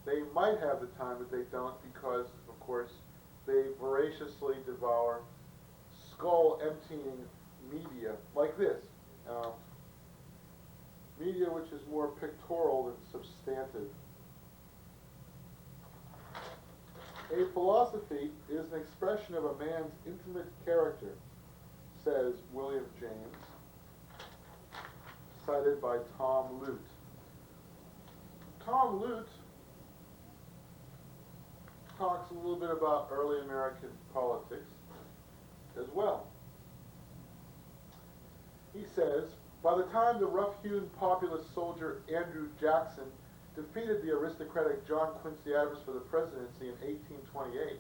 they might have the time, but they don't because, of course, they voraciously devour skull-emptying media like this. Media which is more pictorial than substantive. A philosophy is an expression of a man's intimate character, says William James, cited by Tom Lute. Tom Lute talks a little bit about early American politics as well. He says, by the time the rough-hewn populist soldier Andrew Jackson defeated the aristocratic John Quincy Adams for the presidency in 1828,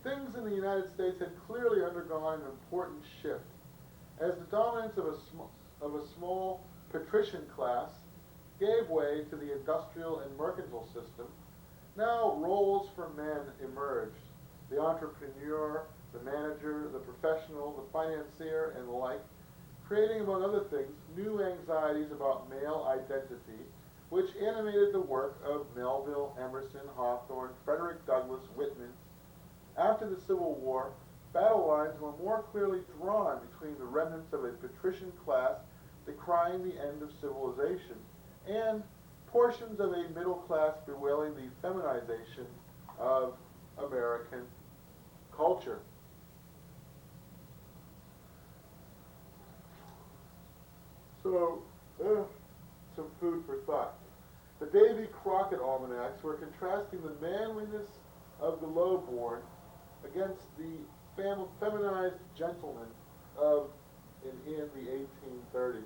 things in the United States had clearly undergone an important shift. As the dominance of a small patrician class gave way to the industrial and mercantile system, now roles for men emerged. The entrepreneur, the manager, the professional, the financier, and the like, creating, among other things, new anxieties about male identity, which animated the work of Melville, Emerson, Hawthorne, Frederick Douglass, Whitman. After the Civil War, battle lines were more clearly drawn between the remnants of a patrician class decrying the end of civilization and portions of a middle class bewailing the feminization of American culture. So, some food for thought. The Davy Crockett almanacs were contrasting the manliness of the lowborn against the feminized gentleman of in the 1830s.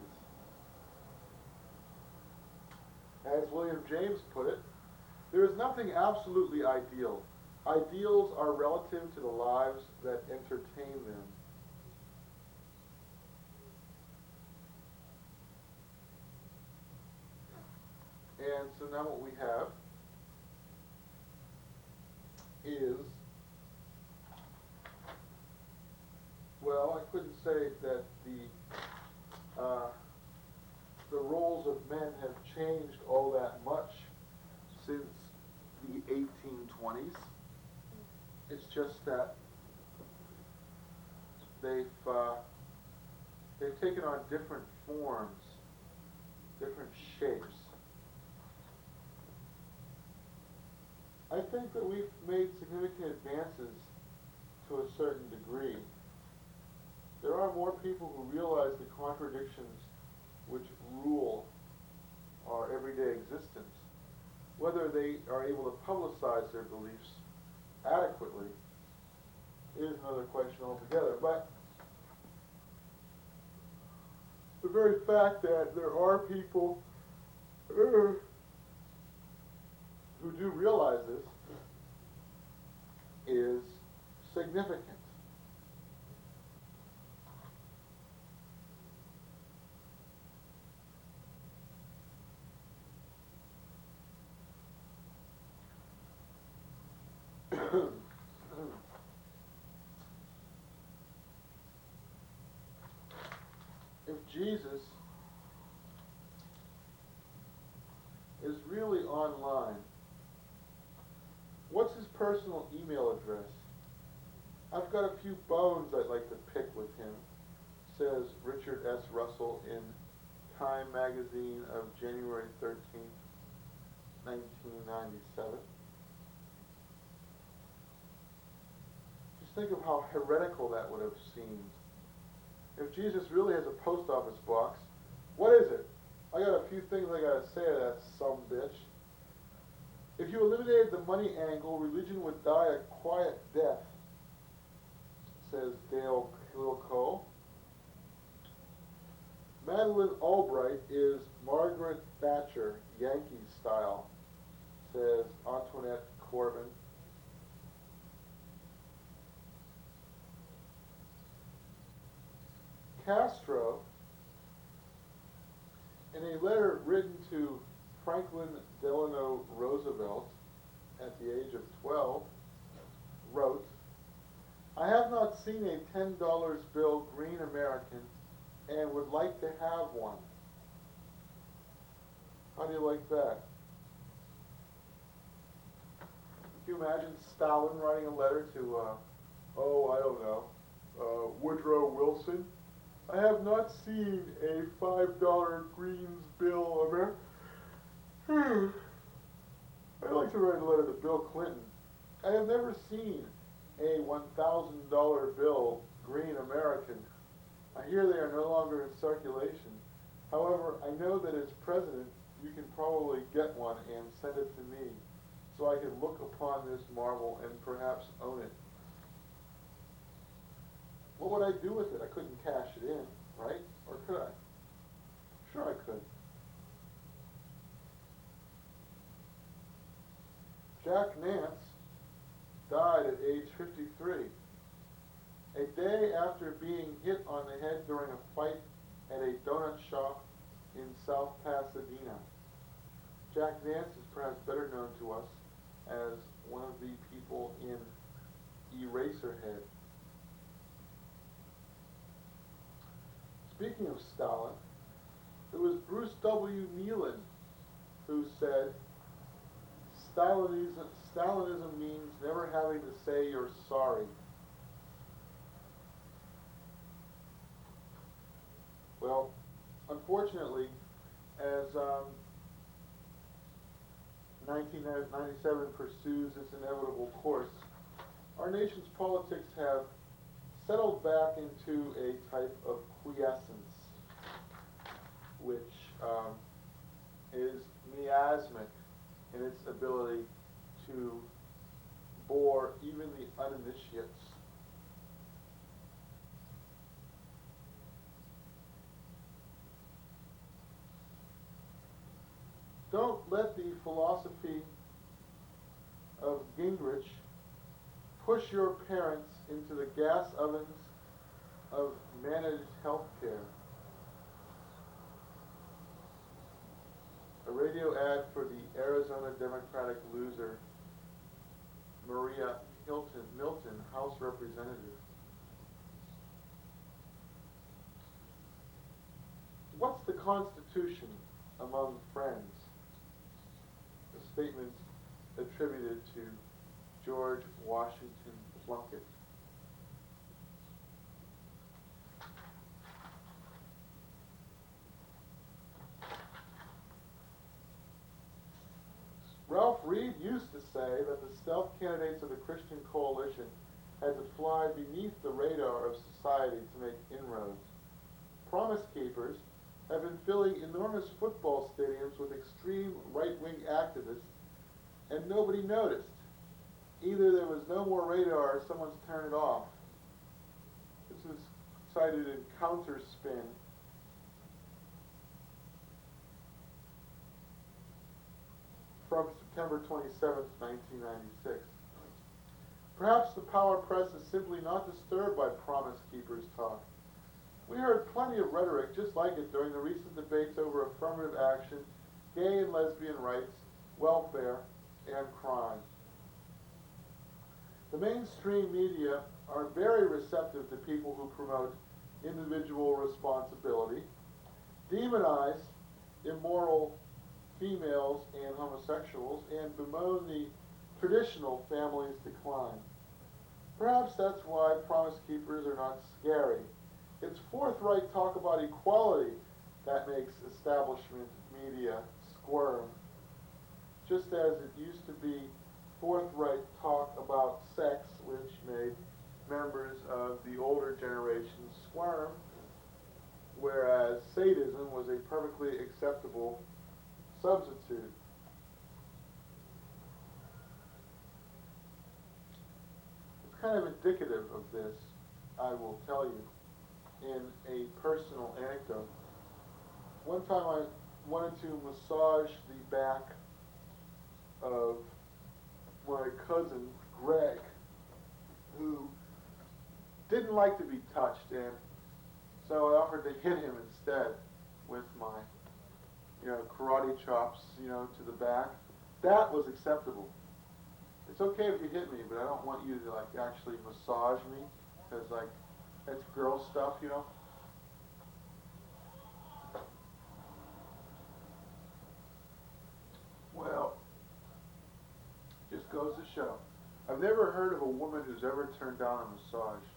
As William James put it, there is nothing absolutely ideal. Ideals are relative to the lives that entertain them. And so now what we have is, well, I couldn't say that the roles of men have changed all that much since the 1820s. It's just that they've taken on different forms, different shapes. I think that we've made significant advances to a certain degree. There are more people who realize the contradictions which rule our everyday existence. Whether they are able to publicize their beliefs adequately is another question altogether. But the very fact that there are people who do realize this is significant. If Jesus is really online, what's his personal email address? I've got a few bones I'd like to pick with him, says Richard S. Russell in Time magazine of January 13th, 1997. Just think of how heretical that would have seemed. If Jesus really has a post office box, what is it? I got a few things I gotta say to that sumbitch. If you eliminated the money angle, religion would die a quiet death, says Dale Kilco. Madeleine Albright is Margaret Thatcher, Yankee style, says Antoinette Corbin. Castro, in a letter written to Franklin Delano Roosevelt at the age of 12, wrote, I have not seen a $10 bill green American and would like to have one. How do you like that? Can you imagine Stalin writing a letter to, I don't know, Woodrow Wilson? I have not seen a $5 Greens bill American. I'd like to write a letter to Bill Clinton. I have never seen a $1,000 bill Green American. I hear they are no longer in circulation. However, I know that as president, you can probably get one and send it to me, so I can look upon this marvel and perhaps own it. What would I do with it? I couldn't cash it in, right? Or could I? Sure I could. Jack Nance died at age 53, a day after being hit on the head during a fight at a donut shop in South Pasadena. Jack Nance is perhaps better known to us as one of the people in Eraserhead. Speaking of Stalin, it was Bruce W. Nealon who said, Stalinism means never having to say you're sorry. Well, unfortunately, as 1997 pursues its inevitable course, our nation's politics have settled back into a type of quiescence, which is miasmic in its ability to bore even the uninitiates. Don't let the philosophy of Gingrich push your parents into the gas ovens of managed health care. A radio ad for the Arizona Democratic loser, Maria Milton, House Representative. What's the Constitution among friends? A statement attributed to George Washington Plunkett. Ralph Reed used to say that the stealth candidates of the Christian coalition had to fly beneath the radar of society to make inroads. Promise Keepers have been filling enormous football stadiums with extreme right-wing activists, and nobody noticed. Either there was no more radar or someone's turned it off. This is cited in Counterspin. From September 27, 1996. Perhaps the power press is simply not disturbed by Promise Keepers talk. We heard plenty of rhetoric just like it during the recent debates over affirmative action, gay and lesbian rights, welfare, and crime. The mainstream media are very receptive to people who promote individual responsibility, demonize immoral females and homosexuals, and bemoan the traditional family's decline. Perhaps that's why Promise Keepers are not scary. It's forthright talk about equality that makes establishment media squirm, just as it used to be forthright talk about sex which made members of the older generation squirm, whereas sadism was a perfectly acceptable substitute. It's kind of indicative of this, I will tell you, in a personal anecdote. One time I wanted to massage the back of my cousin, Greg, who didn't like to be touched, and so I offered to hit him instead with my karate chops, to the back. That was acceptable. It's okay if you hit me, but I don't want you to, actually massage me, because, that's girl stuff, Well, just goes to show. I've never heard of a woman who's ever turned down a massage.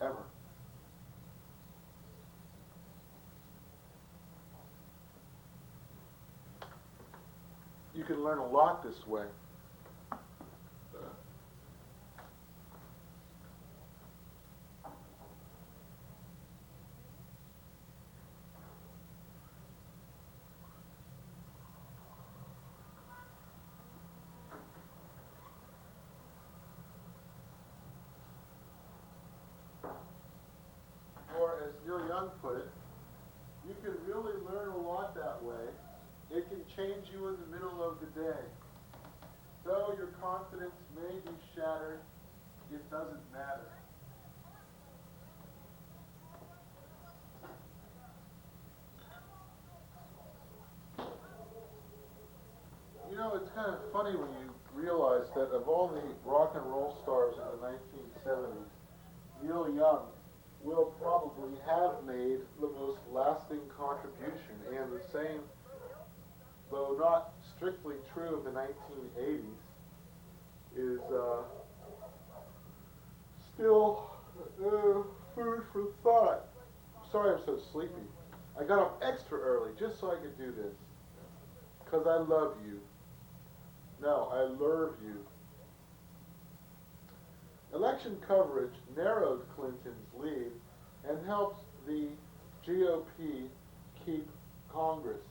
Ever. You can learn a lot this way. Young put it, you can really learn a lot that way. It can change you in the middle of the day. Though your confidence may be shattered, it doesn't matter. You know, it's kind of funny when you realize that of all the rock and roll stars in the 1970s, Neil Young will probably have made the most lasting contribution, and the same, though not strictly true of the 1980s, is still food for thought. Sorry I'm so sleepy. I got up extra early just so I could do this. Because I love you. No, I love you. Election coverage narrowed Clinton's lead and helped the GOP keep Congress.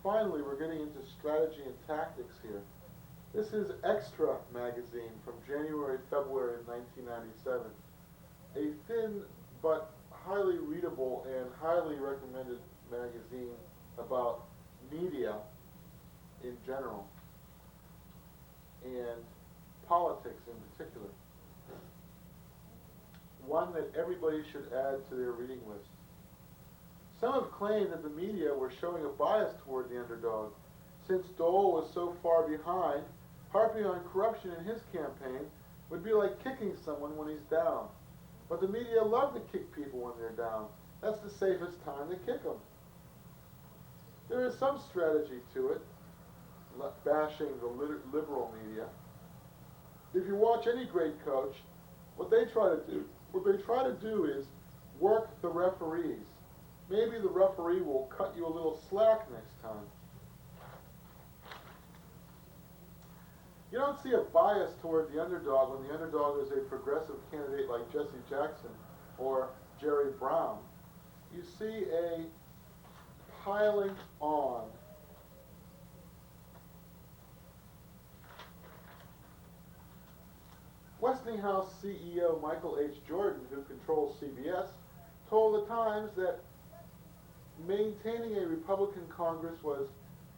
Finally, we're getting into strategy and tactics here. This is Extra magazine from January-February of 1997. A thin but highly readable and highly recommended magazine about media in general and politics in particular. One that everybody should add to their reading list. Some have claimed that the media were showing a bias toward the underdog. Since Dole was so far behind, harping on corruption in his campaign would be like kicking someone when he's down. But the media love to kick people when they're down. That's the safest time to kick them. There is some strategy to it, bashing the liberal media. If you watch any great coach, what they try to do is work the referees. Maybe the referee will cut you a little slack next time. You don't see a bias toward the underdog when the underdog is a progressive candidate like Jesse Jackson or Jerry Brown. You see a piling on. Westinghouse CEO Michael H. Jordan, who controls CBS, told the Times that maintaining a Republican Congress was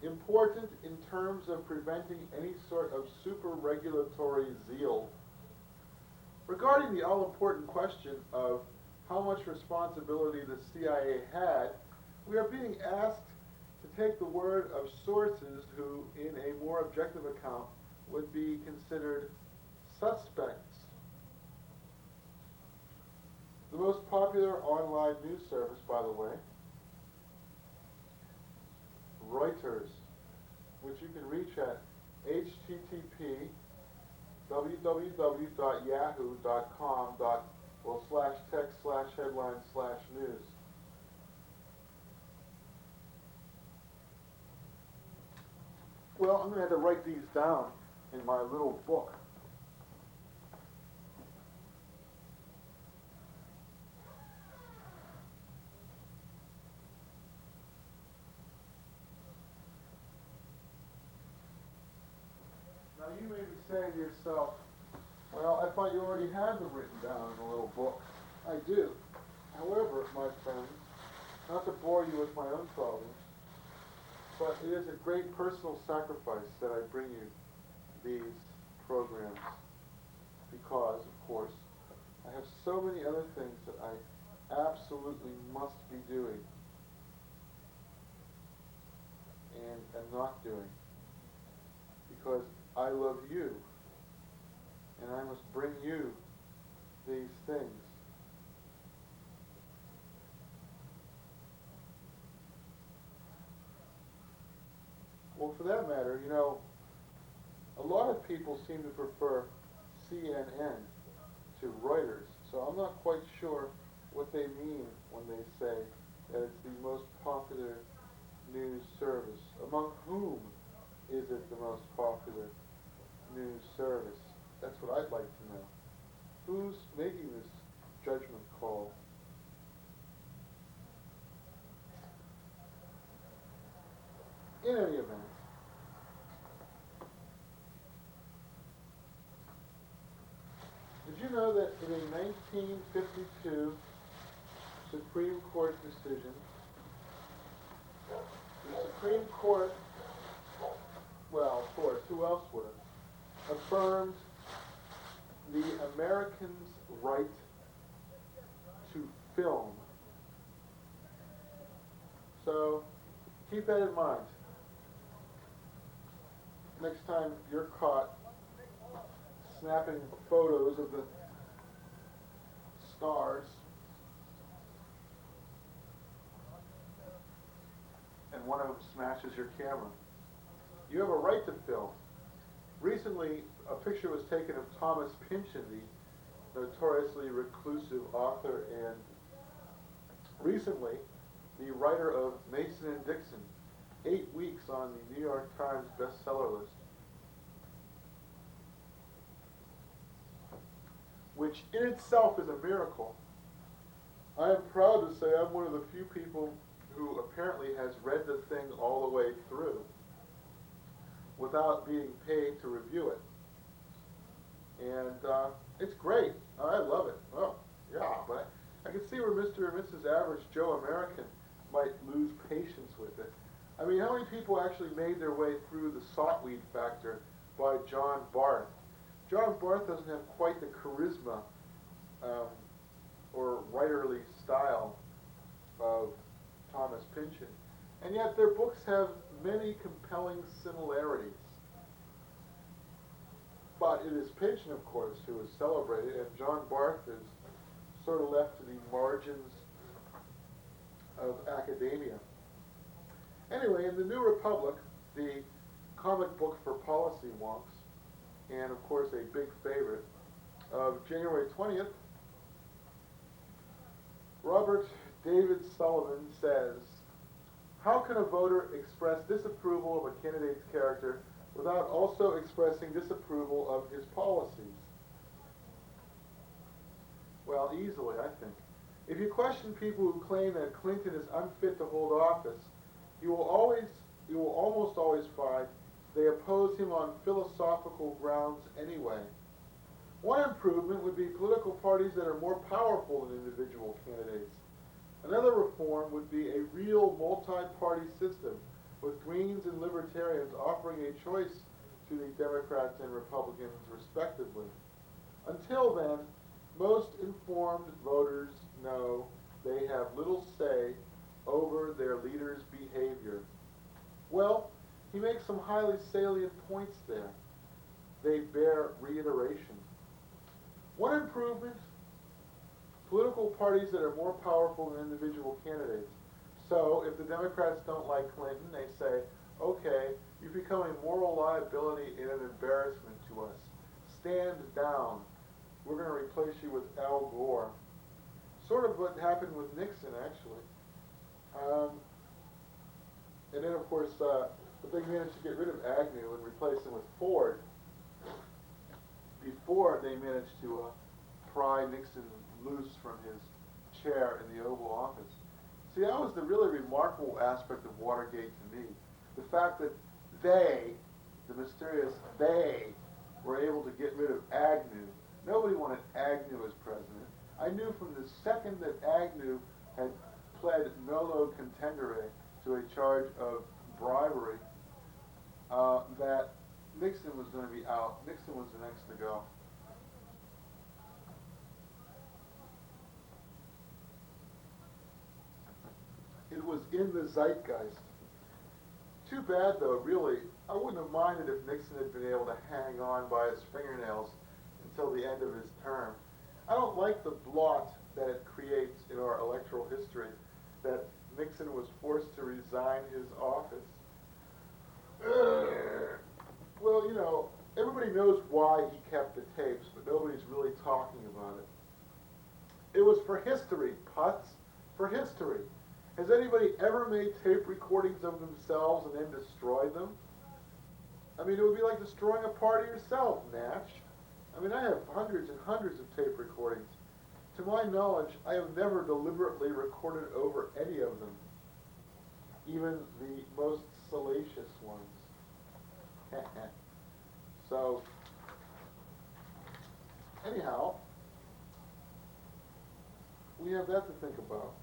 important in terms of preventing any sort of super-regulatory zeal. Regarding the all-important question of how much responsibility the CIA had, we are being asked to take the word of sources who, in a more objective account, would be considered suspects. The most popular online news service, by the way, Reuters, which you can reach at http www.yahoo.com/text/headline/news. Well, I'm going to have to write these down in my little book. Now you may be saying to yourself, well, I thought you already had them written down in a little book. I do. However, my friends, not to bore you with my own problems, but it is a great personal sacrifice that I bring you these programs because, of course, I have so many other things that I absolutely must be doing and am not doing because I love you and I must bring you these things. Well, for that matter, you know, a lot of people seem to prefer CNN to Reuters, so I'm not quite sure what they mean when they say that it's the most popular news service. Among whom is it the most popular news service? That's what I'd like to know. Who's making this judgment call? In any event, did you know that in a 1952 Supreme Court decision. The Supreme Court, well, of course, who else would have, affirmed the Americans' right to film. So, keep that in mind. Next time you're caught snapping photos of the stars and one of them smashes your camera, you have a right to film. Recently, a picture was taken of Thomas Pynchon, the notoriously reclusive author, and recently, the writer of Mason and Dixon, 8 weeks on the New York Times bestseller list, which in itself is a miracle. I am proud to say I'm one of the few people who apparently has read the thing all the way through without being paid to review it. And it's great. I love it. Oh, yeah, but I can see where Mr. and Mrs. Average Joe American might lose patience with it. I mean, how many people actually made their way through The Saltweed Factor by John Barth? John Barth doesn't have quite the charisma or writerly style of Thomas Pynchon, and yet their books have many compelling similarities. But it is Pynchon, of course, who is celebrated, and John Barth is sort of left to the margins of academia. Anyway, in the New Republic, the comic book for policy wonks, and of course a big favorite, of January 20th, Robert David Sullivan says, "How can a voter express disapproval of a candidate's character without also expressing disapproval of his policies?" Well, easily, I think. If you question people who claim that Clinton is unfit to hold office, you will almost always find they oppose him on philosophical grounds anyway. One improvement would be political parties that are more powerful than individual candidates. Another reform would be a real multi-party system with Greens and Libertarians offering a choice to the Democrats and Republicans respectively. Until then, most informed voters know they have little say over their leader's behavior. Well, he makes some highly salient points there. They bear reiteration. One improvement, political parties that are more powerful than individual candidates. So if the Democrats don't like Clinton, they say, okay, you've become a moral liability and an embarrassment to us. Stand down. We're going to replace you with Al Gore. Sort of what happened with Nixon, actually. And then, of course, they managed to get rid of Agnew and replace him with Ford before they managed to pry Nixon loose from his chair in the Oval Office. See, that was the really remarkable aspect of Watergate to me. The fact that they, the mysterious they, were able to get rid of Agnew. Nobody wanted Agnew as president. I knew from the second that Agnew had pled nolo contendere to a charge of bribery that Nixon was going to be out. Nixon was the next to go. It was in the zeitgeist. Too bad, though, really. I wouldn't have minded if Nixon had been able to hang on by his fingernails until the end of his term. I don't like the blot that it creates in our electoral history that Nixon was forced to resign his office. Well, you know, everybody knows why he kept the tapes, but nobody's really talking about it. It was for history, putz, for history. Has anybody ever made tape recordings of themselves and then destroyed them? I mean, it would be like destroying a part of yourself, Natch. I mean, I have hundreds and hundreds of tape recordings. To my knowledge, I have never deliberately recorded over any of them, even the most salacious ones. So, anyhow, we have that to think about.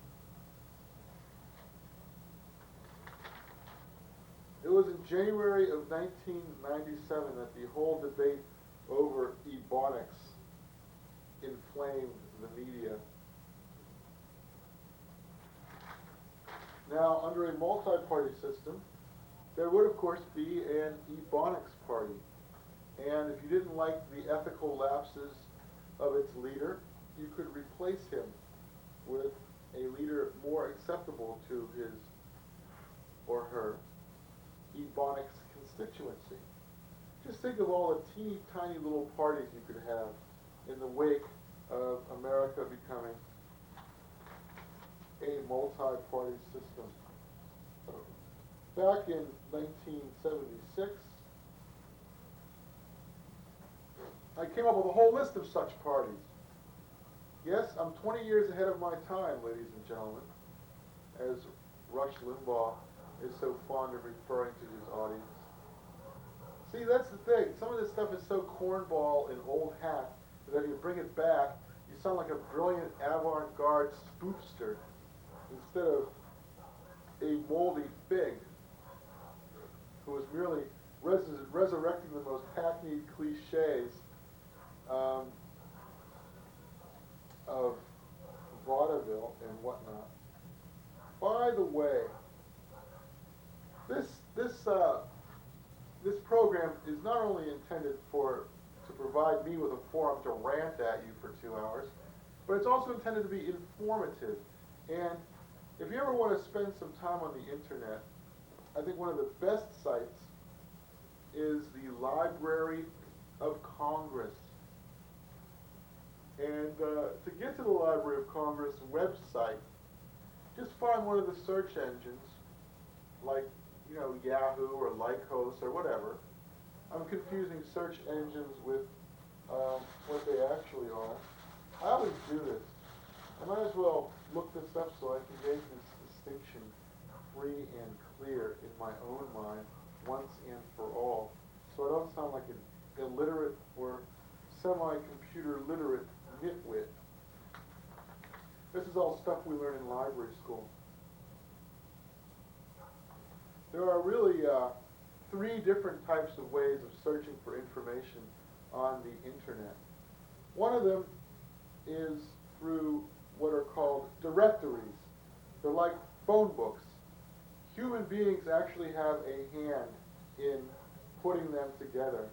It was in January of 1997 that the whole debate over ebonics inflamed the media. Now, under a multi-party system, there would, of course, be an ebonics party. And if you didn't like the ethical lapses of its leader, you could replace him with a leader more acceptable to his or her ebonics constituency. Just think of all the teeny tiny little parties you could have in the wake of America becoming a multi-party system. Back in 1976, I came up with a whole list of such parties. Yes, I'm 20 years ahead of my time, ladies and gentlemen, as Rush Limbaugh is so fond of referring to his audience. See, that's the thing. Some of this stuff is so cornball and old hat that if you bring it back, you sound like a brilliant avant-garde spoofster instead of a moldy fig who is merely resurrecting the most hackneyed cliches of vaudeville and whatnot. By the way, this program is not only intended to provide me with a forum to rant at you for 2 hours, but it's also intended to be informative. And if you ever want to spend some time on the internet, I think one of the best sites is the Library of Congress. And to get to the Library of Congress website, just find one of the search engines, like, Yahoo or Lycos or whatever. I'm confusing search engines with what they actually are. I always do this. I might as well look this up so I can make this distinction free and clear in my own mind once and for all, so I don't sound like an illiterate or semi-computer literate nitwit. This is all stuff we learn in library school. There are really 3 different types of ways of searching for information on the internet. One of them is through what are called directories. They're like phone books. Human beings actually have a hand in putting them together.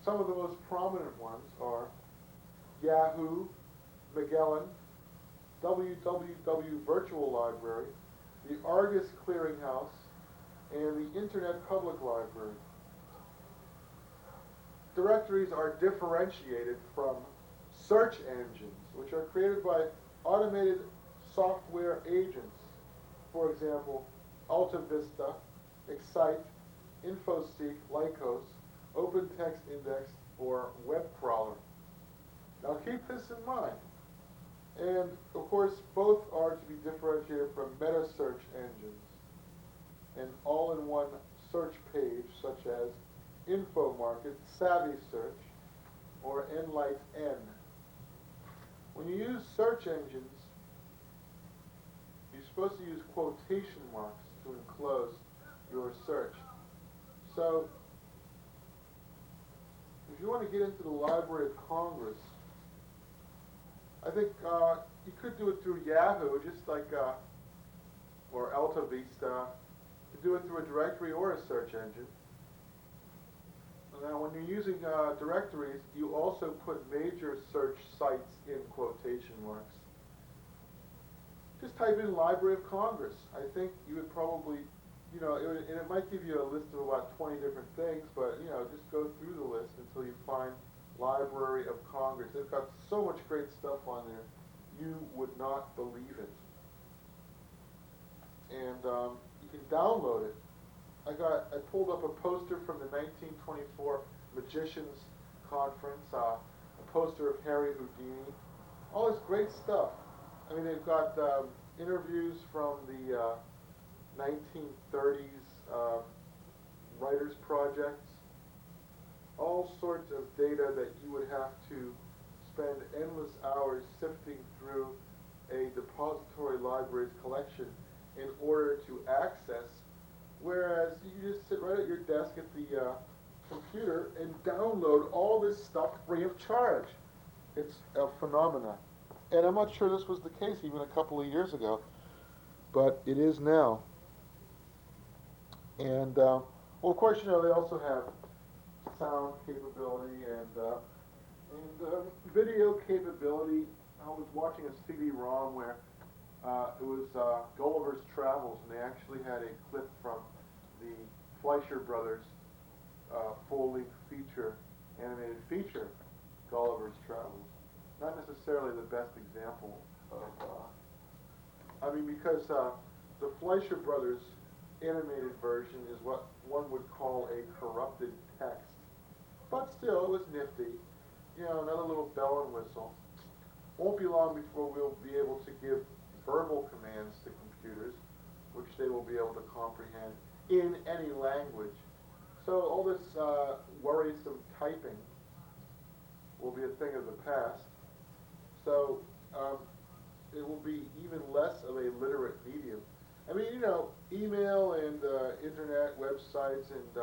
Some of the most prominent ones are Yahoo, Magellan, www Virtual Library, the Argus Clearinghouse, and the Internet Public Library. Directories are differentiated from search engines, which are created by automated software agents. For example, Alta Vista, Excite, InfoSeek, Lycos, OpenText Index, or WebCrawler. Now keep this in mind. And of course, both are to be differentiated from meta search engines, an all-in-one search page such as InfoMarket, Savvy Search, or Enlight-N. When you use search engines, you're supposed to use quotation marks to enclose your search. So, if you want to get into the Library of Congress, I think you could do it through Yahoo, just like, or Alta Vista. You could do it through a directory or a search engine. Now, when you're using directories, you also put major search sites in quotation marks. Just type in Library of Congress. I think you would probably, and it might give you a list of about 20 different things, but, just go through the list until you find Library of Congress. They've got so much great stuff on there, you would not believe it. And you can download it. I pulled up a poster from the 1924 Magicians Conference, a poster of Harry Houdini, all this great stuff. I mean, they've got interviews from the 1930s writers' projects, all sorts of data that you would have to spend endless hours sifting through repository library's collection in order to access, whereas you just sit right at your desk at the computer and download all this stuff free of charge. It's a phenomenon. And I'm not sure this was the case even a couple of years ago, but it is now. And, well, of course, they also have sound capability and video capability. I was watching a CD-ROM where it was Gulliver's Travels, and they actually had a clip from the Fleischer Brothers full-length animated feature, Gulliver's Travels. Not necessarily the best example of, because the Fleischer Brothers animated version is what one would call a corrupted text. But still, it was nifty. Another little bell and whistle. Won't be long before we'll be able to give verbal commands to computers, which they will be able to comprehend in any language. So all this worrisome typing will be a thing of the past. So it will be even less of a literate medium. Email and internet websites and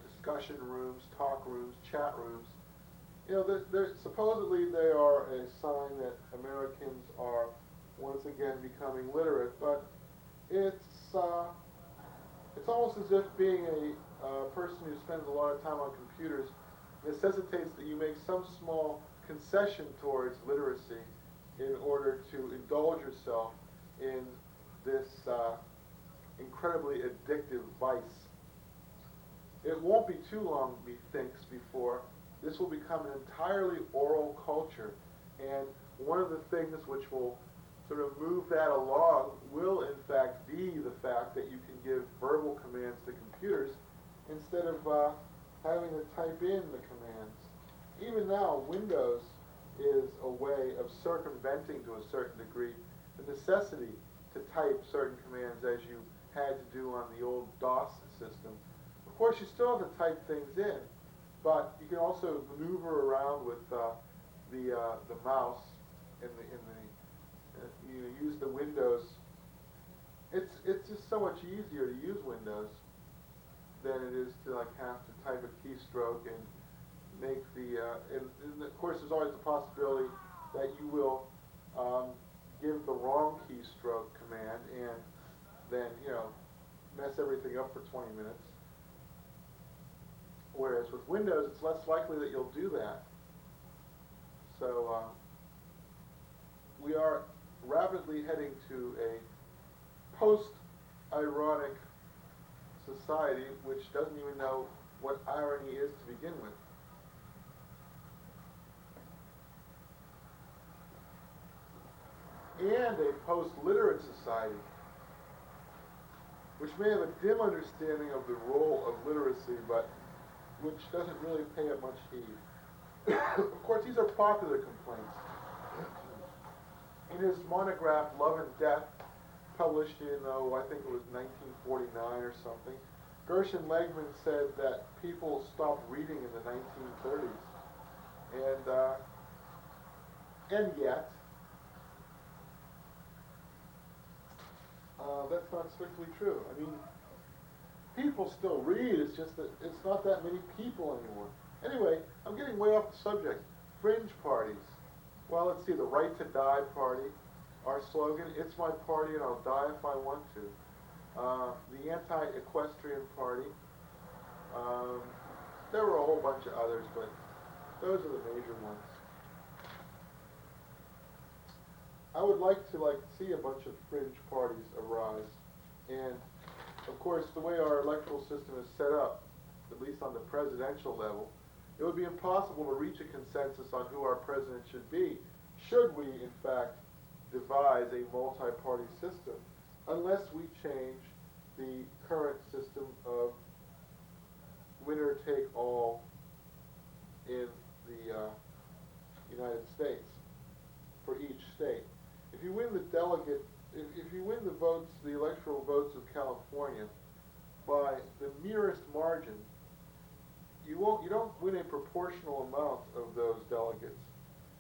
discussion rooms, talk rooms, chat rooms. Supposedly they are a sign that Americans are once again becoming literate, but it's almost as if being a person who spends a lot of time on computers necessitates that you make some small concession towards literacy in order to indulge yourself in this incredibly addictive vice. It won't be too long, methinks, before this will become an entirely oral culture, and one of the things which will sort of move that along will in fact be the fact that you can give verbal commands to computers instead of having to type in the commands. Even now, Windows is a way of circumventing to a certain degree the necessity to type certain commands as you had to do on the old DOS system. Of course, you still have to type things in, but you can also maneuver around with the mouse use the Windows. It's just so much easier to use Windows than it is to have to type a keystroke and make and of course there's always the possibility that you will give the wrong keystroke command and then mess everything up for 20 minutes. Whereas with Windows, it's less likely that you'll do that. So we are rapidly heading to a post-ironic society which doesn't even know what irony is to begin with. And a post-literate society which may have a dim understanding of the role of literacy, but which doesn't really pay it much heed. Of course, these are popular complaints. In his monograph, Love and Death, published in, I think it was 1949 or something, Gershon Legman said that people stopped reading in the 1930s. And yet, that's not strictly true. People still read, it's just that it's not that many people anymore. Anyway, I'm getting way off the subject. Fringe parties. Well, let's see, the Right to Die Party, our slogan, it's my party and I'll die if I want to. The Anti-Equestrian Party. There were a whole bunch of others, but those are the major ones. I would like to see a bunch of fringe parties arise, and of course the way our electoral system is set up, at least on the presidential level, it would be impossible to reach a consensus on who our president should be, should we in fact devise a multi-party system, unless we change the current system of winner take all in the United States for each state. If you win if you win the votes, the electoral votes of California by the merest margin, you don't win a proportional amount of those delegates.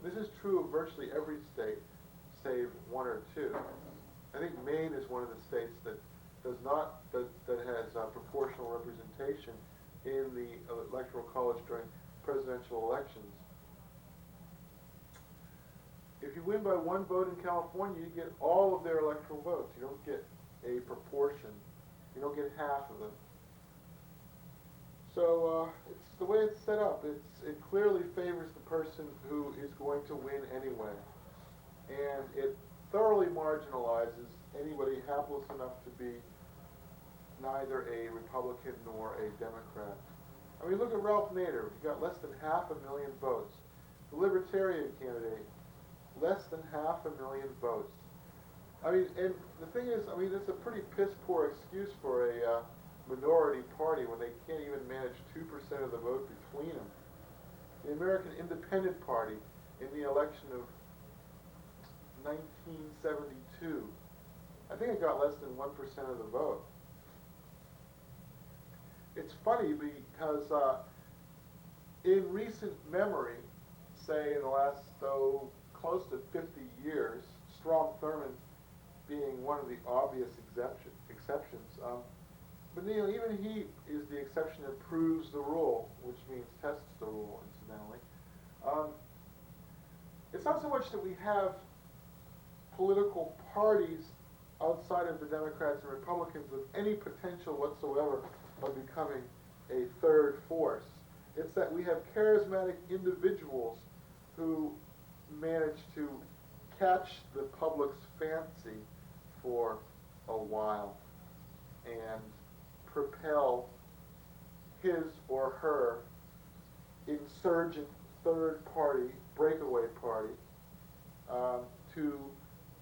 This is true of virtually every state, save one or two. I think Maine is one of the states that does not, that has proportional representation in the electoral college during presidential elections. If you win by one vote in California, you get all of their electoral votes. You don't get a proportion. You don't get half of them. So it's the way it's set up. It clearly favors the person who is going to win anyway. And it thoroughly marginalizes anybody hapless enough to be neither a Republican nor a Democrat. I mean, look at Ralph Nader. He got less than 500,000 votes. The Libertarian candidate, less than 500,000 votes. I mean, and the thing is, I mean, it's a pretty piss-poor excuse for a minority party when they can't even manage 2% of the vote between them. The American Independent Party in the election of 1972, I think it got less than 1% of the vote. It's funny because in recent memory, say in the last, close to 50 years, Strom Thurmond being one of the obvious exceptions, but you know, even he is the exception that proves the rule, which means tests the rule, incidentally. It's not so much that we have political parties outside of the Democrats and Republicans with any potential whatsoever of becoming a third force. It's that we have charismatic individuals who manage to catch the public's fancy for a while and propel his or her insurgent third party, breakaway party, to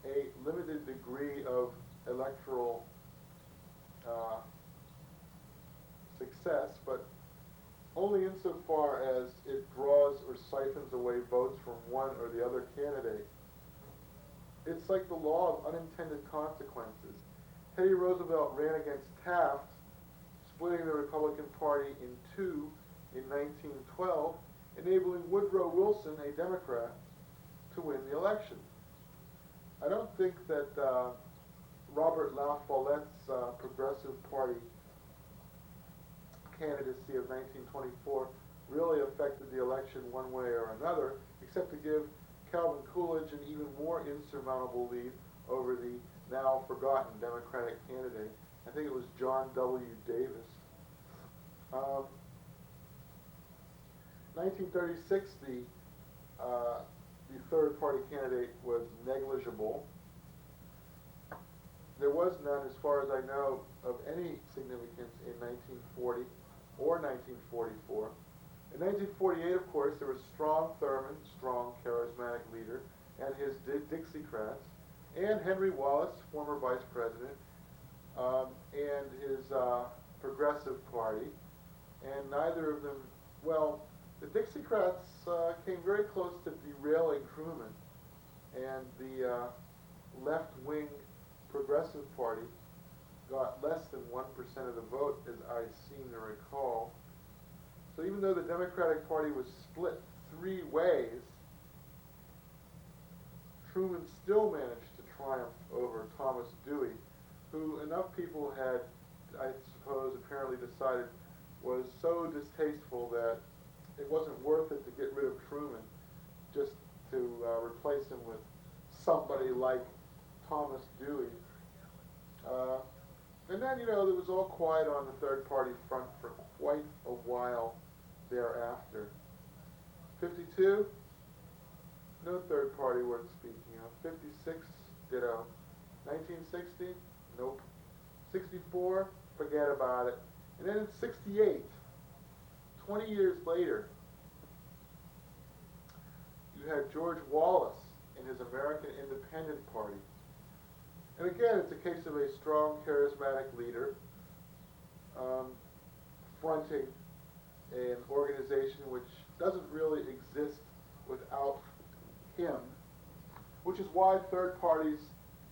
a limited degree of electoral success, but only insofar as it draws or siphons away votes from one or the other candidate. It's like the law of unintended consequences. Teddy Roosevelt ran against Taft, splitting the Republican Party in two in 1912, enabling Woodrow Wilson, a Democrat, to win the election. I don't think that Robert La Follette's Progressive Party candidacy of 1924 really affected the election one way or another, except to give Calvin Coolidge an even more insurmountable lead over the now forgotten Democratic candidate. I think it was John W. Davis. 1936, the third party candidate was negligible. There was none, as far as I know, of any significance in 1940 or 1944. In 1948, of course, there was Strom Thurmond, strong, charismatic leader, and his Dixiecrats, and Henry Wallace, former vice president, and his Progressive Party, and neither of them, well, the Dixiecrats came very close to derailing Truman, and the left-wing Progressive Party got less than 1% of the vote, as I seem to recall. So even though the Democratic Party was split three ways, Truman still managed to triumph over Thomas Dewey, who enough people had, I suppose, apparently decided was so distasteful that it wasn't worth it to get rid of Truman just to replace him with somebody like Thomas Dewey. And then, you know, it was all quiet on the third party front for quite a while thereafter. 52, no third party worth speaking of. 56, ditto. 1960, nope. 64, forget about it. And then in 68, 20 years later, you had George Wallace in his American Independent Party. And again, it's a case of a strong, charismatic leader fronting an organization which doesn't really exist without him, which is why third parties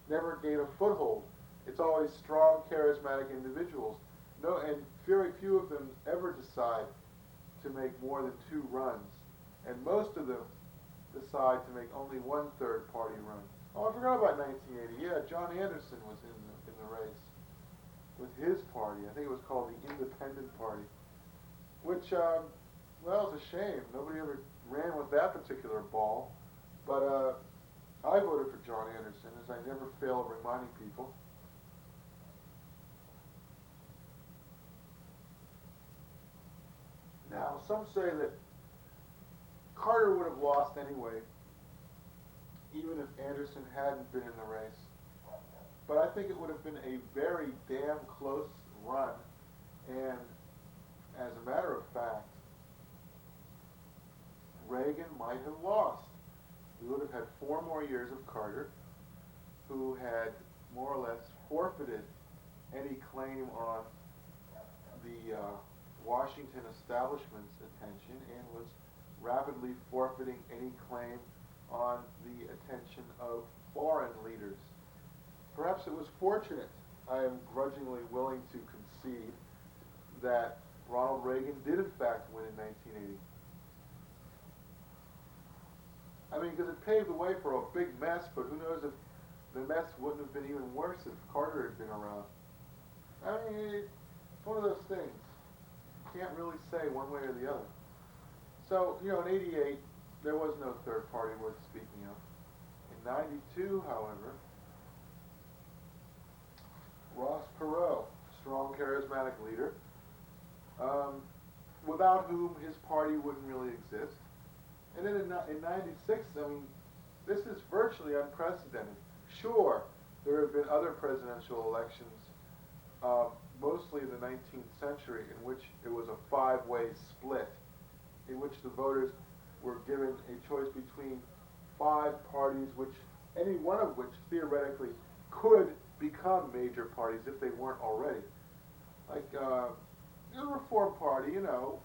never gain a foothold. It's always strong, charismatic individuals. No, and very few of them ever decide to make more than two runs. And most of them, decide to make only one third-party run. Oh, I forgot about 1980. Yeah, John Anderson was in the race with his party. I think it was called the Independent Party, which, well, it's a shame. Nobody ever ran with that particular ball. But I voted for John Anderson, as I never fail at reminding people. Now, some say that Carter would have lost anyway, even if Anderson hadn't been in the race. But I think it would have been a very damn close run, and as a matter of fact, Reagan might have lost. We would have had 4 more years of Carter, who had more or less forfeited any claim on the Washington establishment's attention and was rapidly forfeiting any claim on the attention of foreign leaders. Perhaps it was fortunate, I am grudgingly willing to concede, that Ronald Reagan did in fact win in 1980. I mean, because it paved the way for a big mess, but who knows if the mess wouldn't have been even worse if Carter had been around. I mean, it's one of those things. You can't really say one way or the other. So, you know, in 88, there was no third party worth speaking of. In 92, however, Ross Perot, strong, charismatic leader, without whom his party wouldn't really exist. And then in 96, I mean, this is virtually unprecedented. Sure, there have been other presidential elections, mostly in the 19th century, in which it was a 5-way split, in which the voters were given a choice between 5 parties, which any one of which theoretically could become major parties if they weren't already. Like the Reform Party, you know,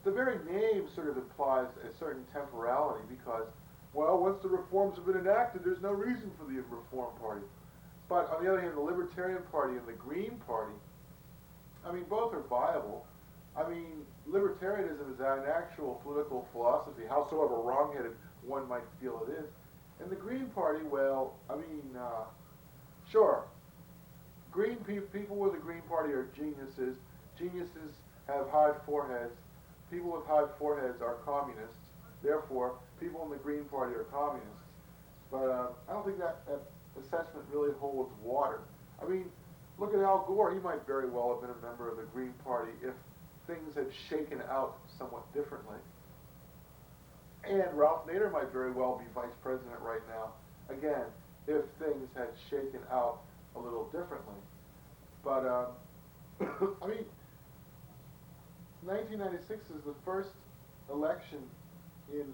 the very name sort of implies a certain temporality because, well, once the reforms have been enacted, there's no reason for the Reform Party. But on the other hand, the Libertarian Party and the Green Party, I mean, both are viable. I mean, libertarianism is an actual political philosophy, howsoever wrong-headed one might feel it is. And the Green Party, well, I mean, sure, people with the Green Party are geniuses. Geniuses have high foreheads. People with high foreheads are communists. Therefore, people in the Green Party are communists. But I don't think that assessment really holds water. I mean, look at Al Gore. He might very well have been a member of the Green Party if things had shaken out somewhat differently. And Ralph Nader might very well be vice president right now, again, if things had shaken out a little differently. But, I mean, 1996 is the first election in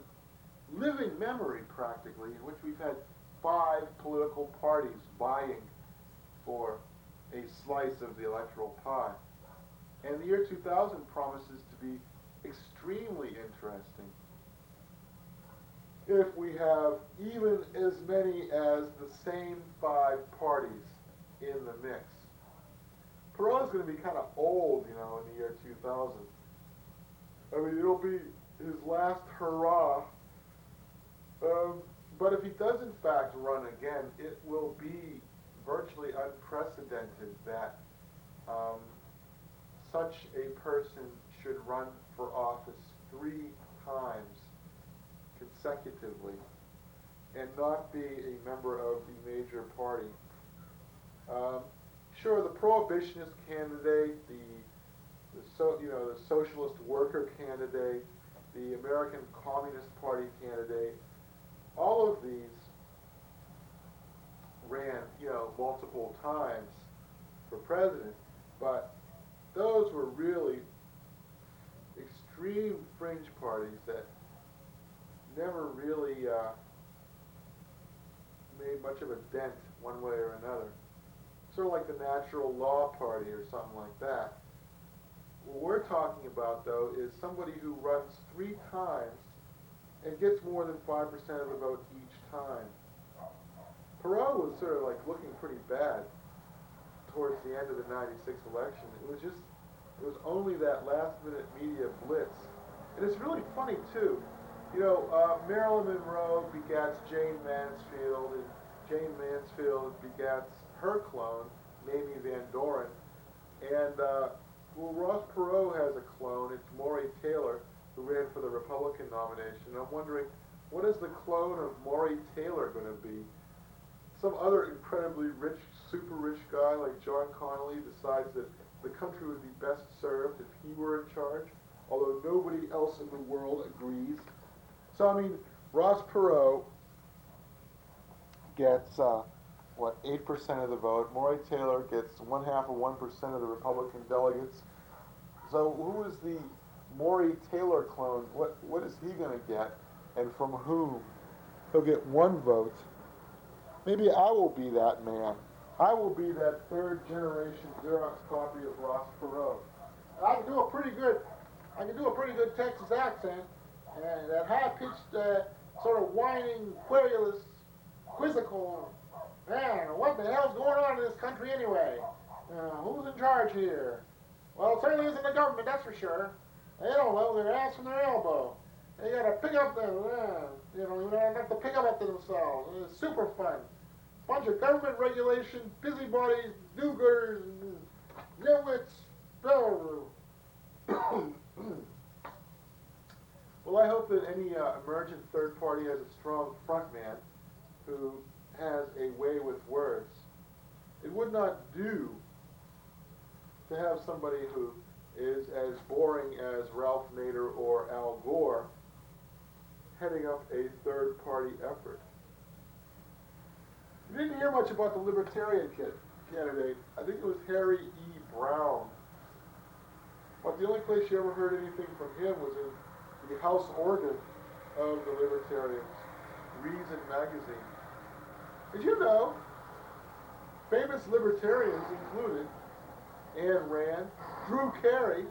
living memory, practically, in which we've had 5 political parties vying for a slice of the electoral pie. And the year 2000 promises to be extremely interesting if we have even as many as the same 5 parties in the mix. Perot's going to be kind of old, you know, in the year 2000. I mean, it'll be his last hurrah. But if he does in fact run again, it will be virtually unprecedented that such a person should run for office 3 times consecutively and not be a member of the major party. Sure, the prohibitionist candidate, the socialist worker candidate, the American Communist Party candidate, all of these ran, you know, multiple times for president, but those were really extreme fringe parties that never really made much of a dent one way or another. Sort of like the Natural Law Party or something like that. What we're talking about, though, is somebody who runs 3 times and gets more than 5% of the vote each time. Perot was sort of like looking pretty bad towards the end of the 96 election. It was only that last-minute media blitz. And it's really funny, too, Marilyn Monroe begats Jane Mansfield, and Jane Mansfield begats her clone, Mamie Van Doren. And, Ross Perot has a clone. It's Maury Taylor, who ran for the Republican nomination. And I'm wondering, what is the clone of Maury Taylor going to be? Some other incredibly rich, super rich guy like John Connolly decides that the country would be best served if he were in charge, although nobody else in the world agrees. So, I mean, Ross Perot gets, 8% of the vote. Maury Taylor gets 0.5% of the Republican delegates. So who is the Maury Taylor clone? What is he going to get? And from whom? He'll get 1 vote. Maybe I will be that man. I will be that third generation Xerox copy of Ross Perot. I can do a pretty good Texas accent, and that high-pitched, sort of whining, querulous, quizzical. Man, what the hell's going on in this country anyway? Who's in charge here? Well, it certainly isn't the government, that's for sure. They don't know their ass from their elbow. They gotta pick up their, they have to pick up to themselves. It's super fun. Bunch of government regulation, busybodies, do-gooders, nitwits. Well, I hope that any emergent third party has a strong front man who has a way with words. It would not do to have somebody who is as boring as Ralph Nader or Al Gore heading up a third-party effort. You didn't hear much about the Libertarian candidate. I think it was Harry E. Brown. But the only place you ever heard anything from him was in the house organ of the Libertarians, Reason magazine. Did you know famous Libertarians included Ayn Rand, Drew Carey,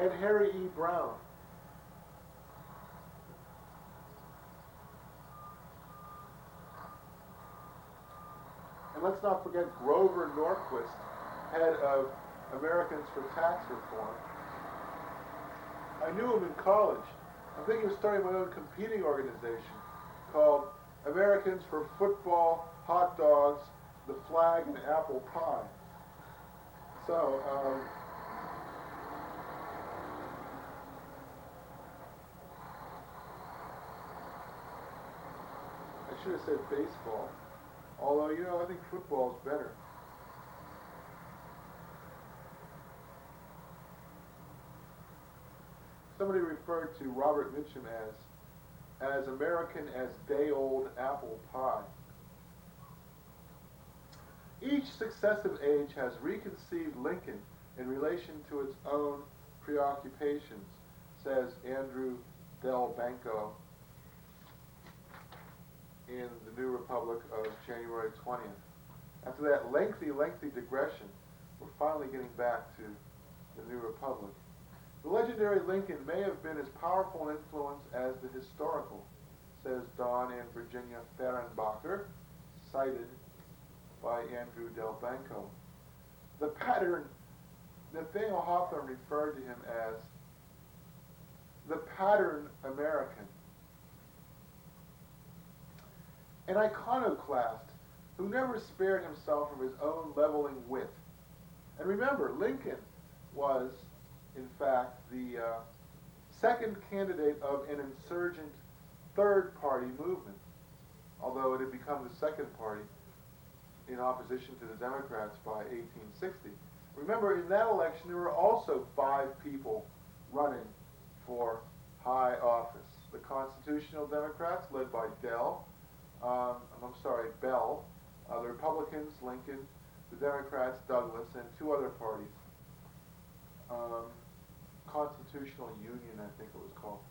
and Harry E. Brown? And let's not forget Grover Norquist, head of Americans for Tax Reform. I knew him in college. I'm thinking of starting my own competing organization called Americans for Football, Hot Dogs, the Flag, and Apple Pie. So, I should have said baseball. Although, I think football is better. Somebody referred to Robert Mitchum as American as day-old apple pie. Each successive age has reconceived Lincoln in relation to its own preoccupations, says Andrew Delbanco in the New Republic of January 20th. After that lengthy digression, we're finally getting back to the New Republic. The legendary Lincoln may have been as powerful an influence as the historical, says Don and Virginia Fehrenbacher, cited by Andrew Delbanco. The pattern, Nathaniel Hawthorne referred to him as the pattern American, an iconoclast who never spared himself from his own leveling wit. And remember, Lincoln was, in fact, the second candidate of an insurgent third-party movement, although it had become the second party in opposition to the Democrats by 1860. Remember, in that election, there were also 5 people running for high office. The Constitutional Democrats, led by Bell, the Republicans, Lincoln, the Democrats, Douglas, and 2 other parties. Constitutional Union, I think it was called.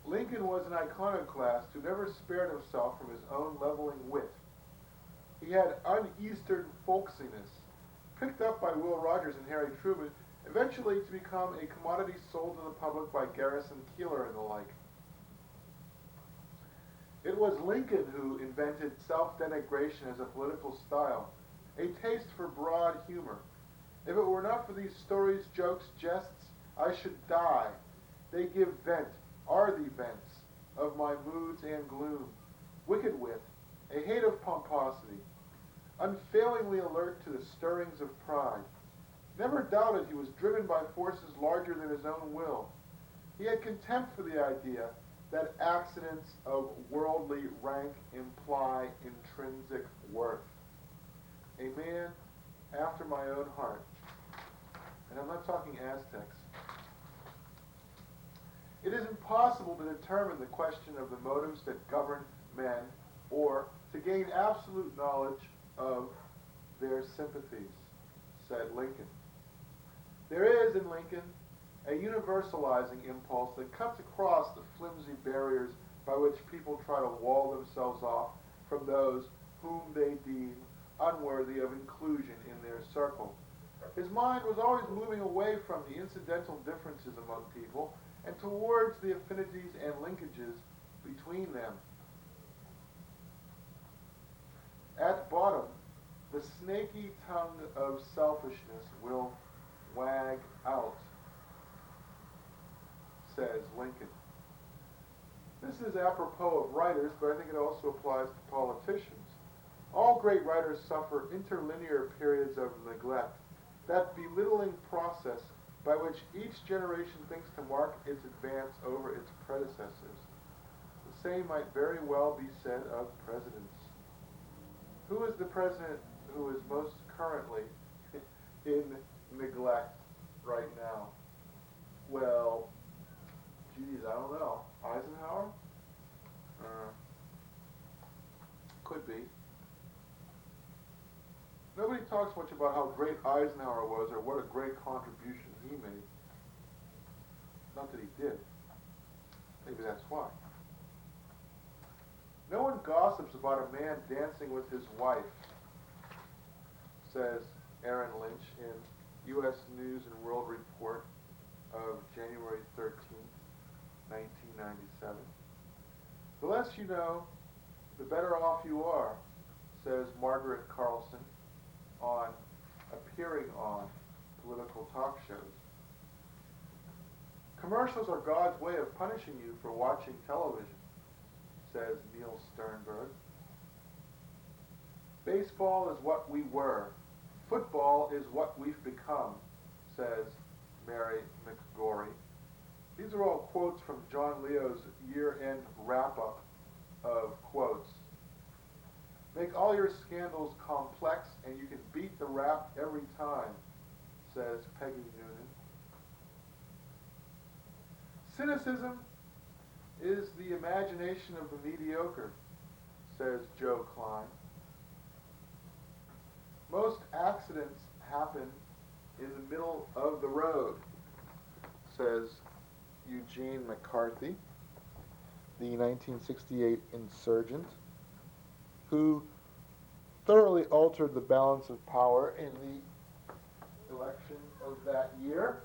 Lincoln was an iconoclast who never spared himself from his own leveling wit. He had un-Eastern folksiness, picked up by Will Rogers and Harry Truman, eventually to become a commodity sold to the public by Garrison Keillor and the like. It was Lincoln who invented self-denigration as a political style, a taste for broad humor. If it were not for these stories, jokes, jests, I should die. They give vent, are the vents, of my moods and gloom. Wicked wit, a hate of pomposity, unfailingly alert to the stirrings of pride. Never doubted he was driven by forces larger than his own will. He had contempt for the idea that accidents of worldly rank imply intrinsic worth. A man after my own heart. And I'm not talking Aztecs. It is impossible to determine the question of the motives that govern men, or to gain absolute knowledge of their sympathies, said Lincoln. There is in Lincoln a universalizing impulse that cuts across the flimsy barriers by which people try to wall themselves off from those whom they deem unworthy of inclusion in their circle. His mind was always moving away from the incidental differences among people and towards the affinities and linkages between them. At bottom, the snaky tongue of selfishness will wag out, says Lincoln. This is apropos of writers, but I think it also applies to politicians. All great writers suffer interlinear periods of neglect, that belittling process by which each generation thinks to mark its advance over its predecessors. The same might very well be said of presidents. Who is the president who is most currently in neglect right now? Well, geez, I don't know. Eisenhower? Could be. Nobody talks much about how great Eisenhower was or what a great contribution he made. Not that he did. Maybe that's why. No one gossips about a man dancing with his wife, says Aaron Lynch in U.S. News and World Report of January 13th, 1997. The less you know, the better off you are, says Margaret Carlson on appearing on political talk shows. Commercials are God's way of punishing you for watching television, says Neil Sternberg. Baseball is what we were. Football is what we've become, says Mary McGorry. These are all quotes from John Leo's year-end wrap-up of quotes. Make all your scandals complex and you can beat the rap every time, says Peggy Noonan. Cynicism is the imagination of the mediocre, says Joe Klein. Most accidents happen in the middle of the road, says Eugene McCarthy, the 1968 insurgent, who thoroughly altered the balance of power in the election of that year.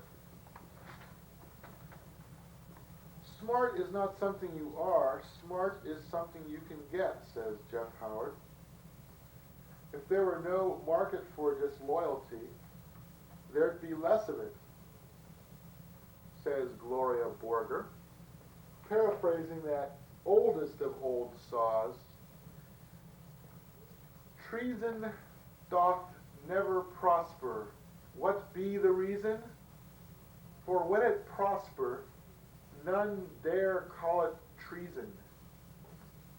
Smart is not something you are, smart is something you can get, says Jeff Howard. If there were no market for disloyalty, there'd be less of it, says Gloria Borger, paraphrasing that oldest of old saws. Treason doth never prosper. What be the reason? For when it prosper, none dare call it treason.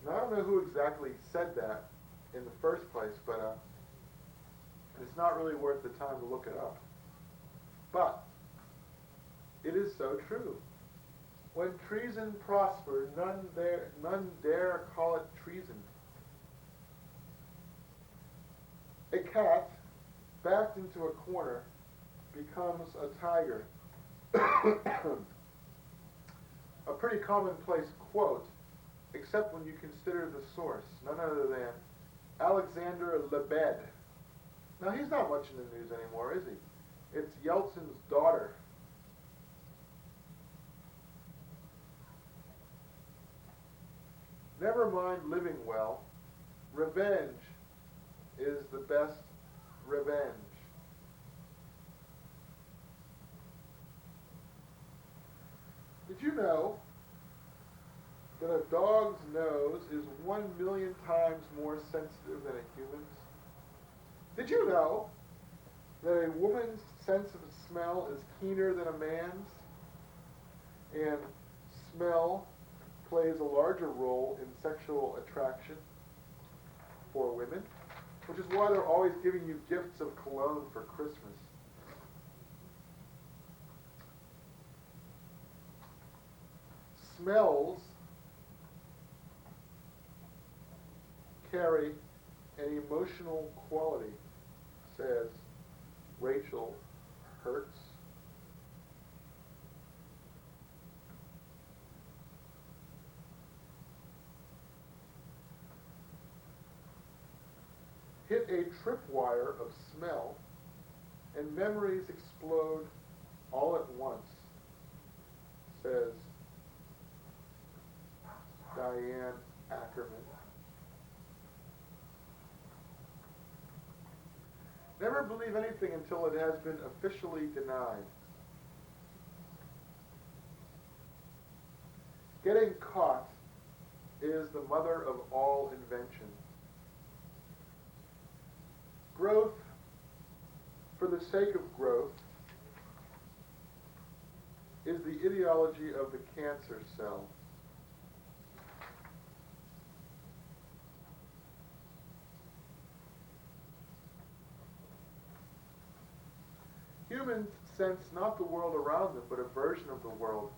Now, I don't know who exactly said that in the first place, but it's not really worth the time to look it up. But it is so true. When treason prosper, none dare call it treason. A cat, backed into a corner, becomes a tiger. A pretty commonplace quote, except when you consider the source, none other than Alexander Lebed. Now, he's not much in the news anymore, is he? It's Yeltsin's daughter. Never mind living well. Revenge is the best revenge. Did you know that a dog's nose is 1,000,000 times more sensitive than a human's? Did you know that a woman's sense of smell is keener than a man's? And smell plays a larger role in sexual attraction for women, which is why they're always giving you gifts of cologne for Christmas. Smells carry an emotional quality, says Rachel Hertz. Hit a tripwire of smell, and memories explode all at once, says Diane Ackerman. Never believe anything until it has been officially denied. Getting caught is the mother of all invention. Growth for the sake of growth is the ideology of the cancer cell. Humans sense not the world around them, but a version of the world,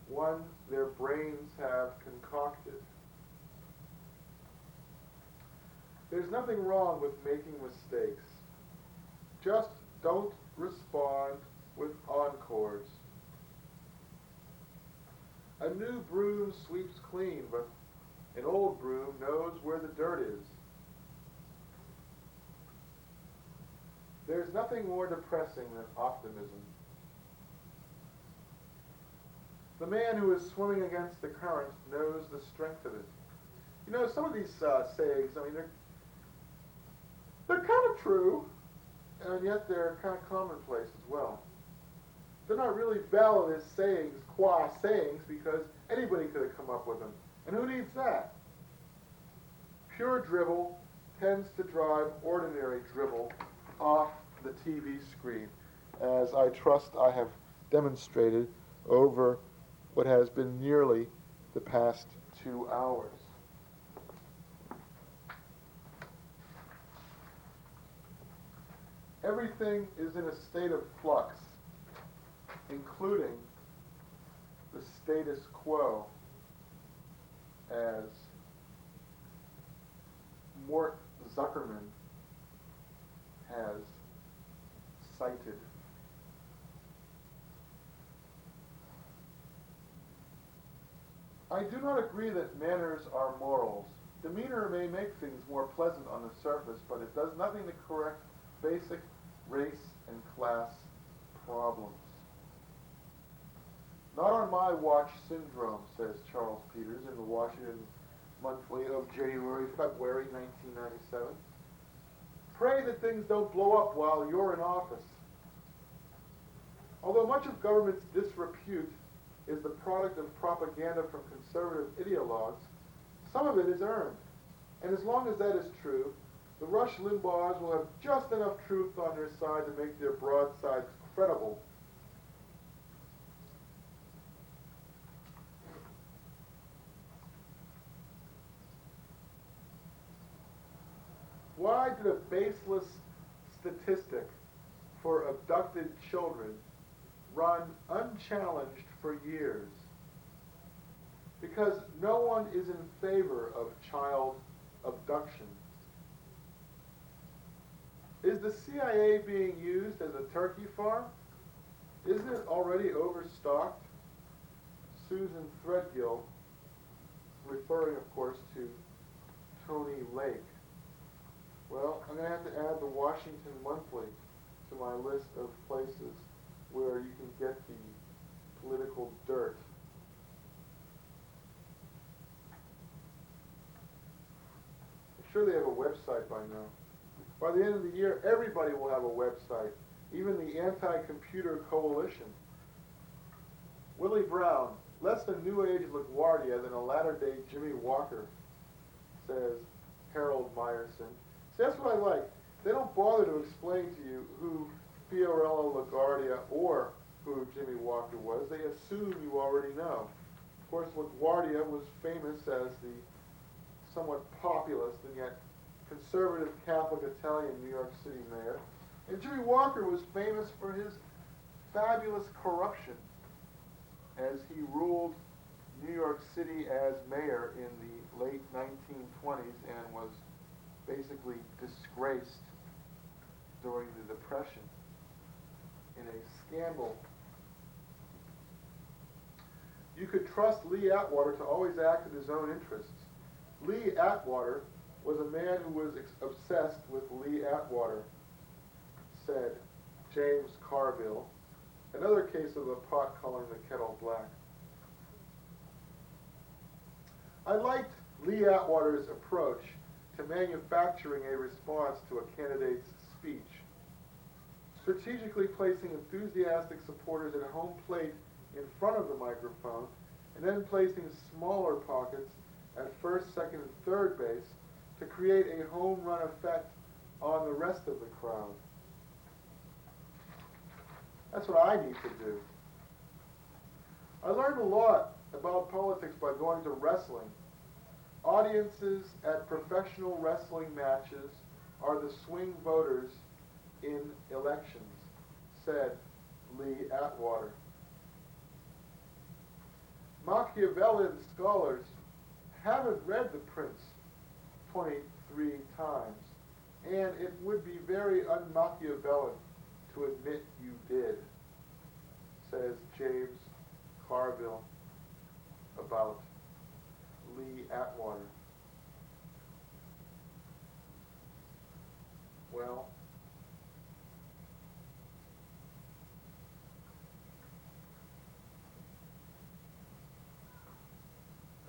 one their brains have concocted. There's nothing wrong with making mistakes. Just don't respond with encores. A new broom sweeps clean, but an old broom knows where the dirt is. There's nothing more depressing than optimism. The man who is swimming against the current knows the strength of it. You know, some of these sayings, I mean, they're kind of true, and yet they're kind of commonplace as well. They're not really valid as sayings, qua sayings, because anybody could have come up with them. And who needs that? Pure drivel tends to drive ordinary drivel off the TV screen, as I trust I have demonstrated over what has been nearly the past 2 hours. Everything is in a state of flux, including the status quo, as Mort Zuckerman has cited. I do not agree that manners are morals. Demeanor may make things more pleasant on the surface, but it does nothing to correct basic race and class problems. Not on my watch syndrome, says Charles Peters in the Washington Monthly of February 1997. Pray that things don't blow up while you're in office. Although much of government's disrepute is the product of propaganda from conservative ideologues, some of it is earned. And as long as that is true, the Rush Limbaughs will have just enough truth on their side to make their broadsides credible. Why did a baseless statistic for abducted children run unchallenged for years? Because no one is in favor of child abduction. Is the CIA being used as a turkey farm? Isn't it already overstocked? Susan Threadgill, referring, of course, to Tony Lake. Well, I'm going to have to add the Washington Monthly to my list of places where you can get the political dirt. sure they have a website by now. By the end of the year, everybody will have a website, even the Anti-Computer Coalition. Willie Brown, less a New Age LaGuardia than a latter-day Jimmy Walker, says Harold Meyerson. See, that's what I like. They don't bother to explain to you who Fiorello LaGuardia or who Jimmy Walker was. They assume you already know. Of course, LaGuardia was famous as the somewhat populist and yet conservative Catholic Italian New York City mayor. And Jimmy Walker was famous for his fabulous corruption as he ruled New York City as mayor in the late 1920s and was basically disgraced during the Depression in a scandal. You could trust Lee Atwater to always act in his own interests. Lee Atwater was a man who was obsessed with Lee Atwater, said James Carville. Another case of the pot calling the kettle black. I liked Lee Atwater's approach to manufacturing a response to a candidate's speech, strategically placing enthusiastic supporters at home plate in front of the microphone, and then placing smaller pockets at first, second, and third base to create a home run effect on the rest of the crowd. That's what I need to do. I learned a lot about politics by going to wrestling. Audiences at professional wrestling matches are the swing voters in elections, said Lee Atwater. Machiavellian scholars haven't read The Prince 23 times, and it would be very un-Machiavellian to admit you did, says James Carville about Lee Atwater. Well,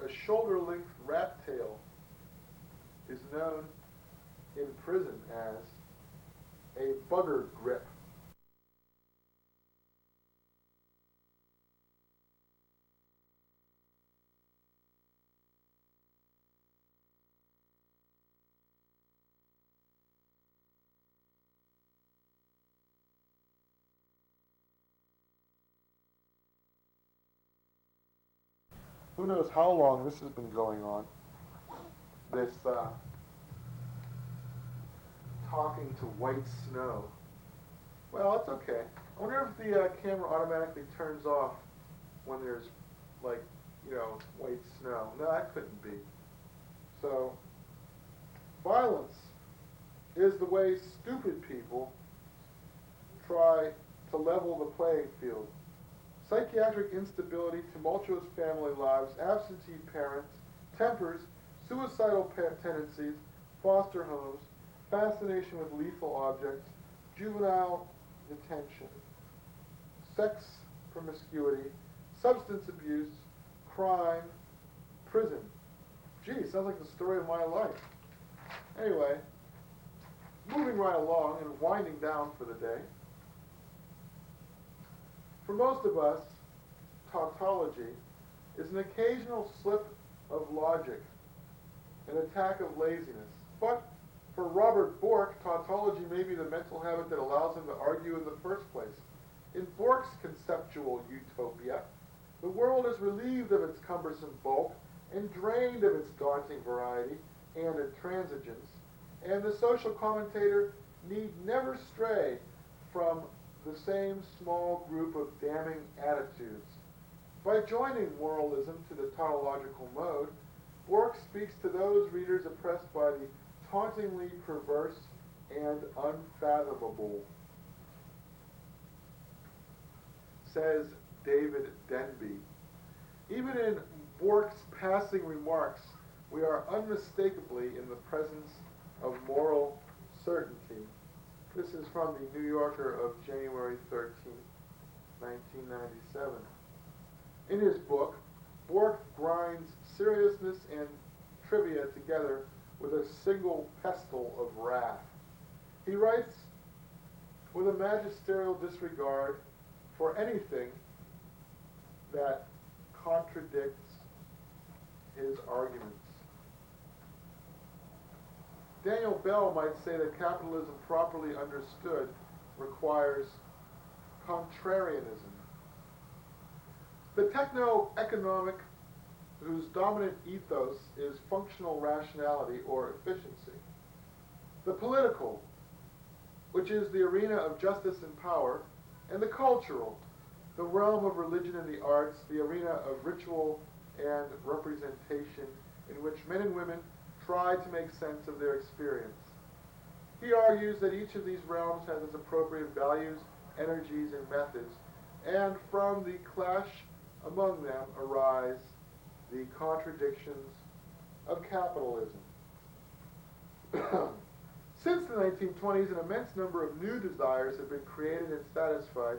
a shoulder-length rat tail is known in prison as a bugger grip. Who knows how long this has been going on, this talking to white snow. Well, it's okay. I wonder if the camera automatically turns off when there's, like, white snow. No, that couldn't be. So, violence is the way stupid people try to level the playing field. Psychiatric instability, tumultuous family lives, absentee parents, tempers, suicidal tendencies, foster homes, fascination with lethal objects, juvenile detention, sex promiscuity, substance abuse, crime, prison. Gee, sounds like the story of my life. Anyway, moving right along and winding down for the day. For most of us, tautology is an occasional slip of logic, an attack of laziness. But for Robert Bork, tautology may be the mental habit that allows him to argue in the first place. In Bork's conceptual utopia, the world is relieved of its cumbersome bulk and drained of its daunting variety and intransigence, and the social commentator need never stray from the same small group of damning attitudes. By joining moralism to the tautological mode, Bork speaks to those readers oppressed by the tauntingly perverse and unfathomable. Says David Denby. Even in Bork's passing remarks, we are unmistakably in the presence of moral certainty. This is from the New Yorker of January 13, 1997. In his book, Bork grinds seriousness and trivia together with a single pestle of wrath. He writes with a magisterial disregard for anything that contradicts his arguments. Daniel Bell might say that capitalism properly understood requires contrarianism. The techno-economic, whose dominant ethos is functional rationality or efficiency. The political, which is the arena of justice and power, and the cultural, the realm of religion and the arts, the arena of ritual and representation in which men and women try to make sense of their experience. He argues that each of these realms has its appropriate values, energies, and methods, and from the clash among them arise the contradictions of capitalism. Since the 1920s, an immense number of new desires have been created and satisfied,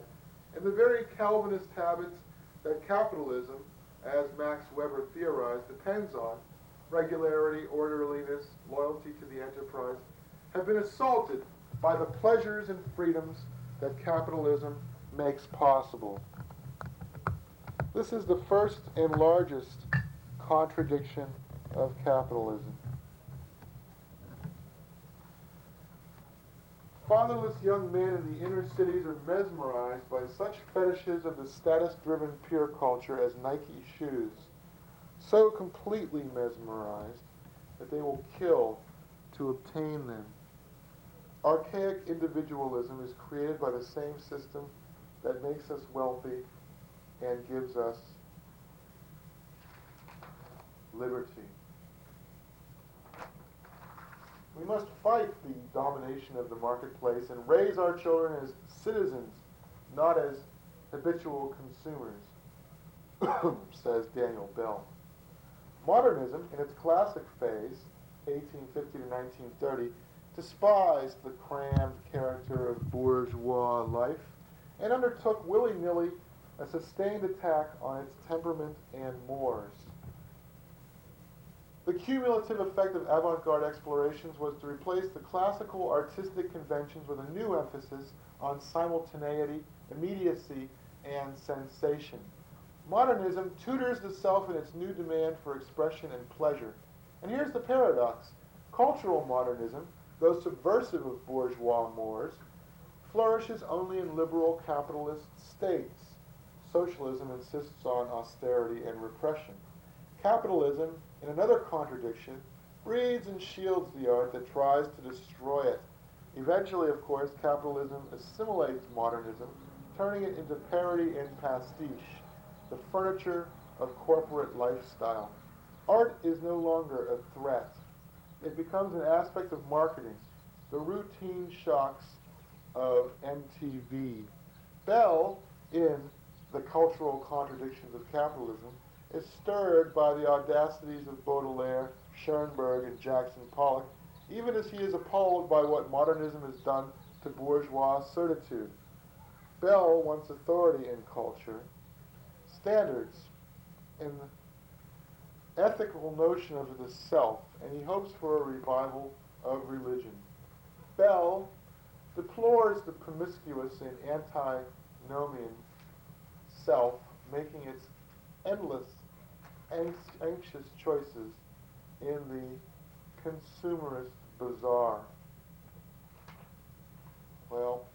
and the very Calvinist habits that capitalism, as Max Weber theorized, depends on, regularity, orderliness, loyalty to the enterprise, have been assaulted by the pleasures and freedoms that capitalism makes possible. This is the first and largest contradiction of capitalism. Fatherless young men in the inner cities are mesmerized by such fetishes of the status-driven pure culture as Nike shoes, so completely mesmerized that they will kill to obtain them. Archaic individualism is created by the same system that makes us wealthy and gives us liberty. We must fight the domination of the marketplace and raise our children as citizens, not as habitual consumers, says Daniel Bell. Modernism, in its classic phase, 1850 to 1930, despised the crammed character of bourgeois life and undertook willy-nilly a sustained attack on its temperament and mores. The cumulative effect of avant-garde explorations was to replace the classical artistic conventions with a new emphasis on simultaneity, immediacy, and sensation. Modernism tutors the self in its new demand for expression and pleasure. And here's the paradox. Cultural modernism, though subversive of bourgeois mores, flourishes only in liberal capitalist states. Socialism insists on austerity and repression. Capitalism, in another contradiction, breeds and shields the art that tries to destroy it. Eventually, of course, capitalism assimilates modernism, turning it into parody and pastiche, the furniture of corporate lifestyle. Art is no longer a threat. It becomes an aspect of marketing, the routine shocks of MTV. Bell, in The Cultural Contradictions of Capitalism, is stirred by the audacities of Baudelaire, Schoenberg, and Jackson Pollock, even as he is appalled by what modernism has done to bourgeois certitude. Bell wants authority in culture, standards, an ethical notion of the self, and he hopes for a revival of religion. Bell deplores the promiscuous and antinomian self, making its endless, anxious choices in the consumerist bazaar. Well,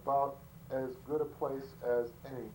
about as good a place as any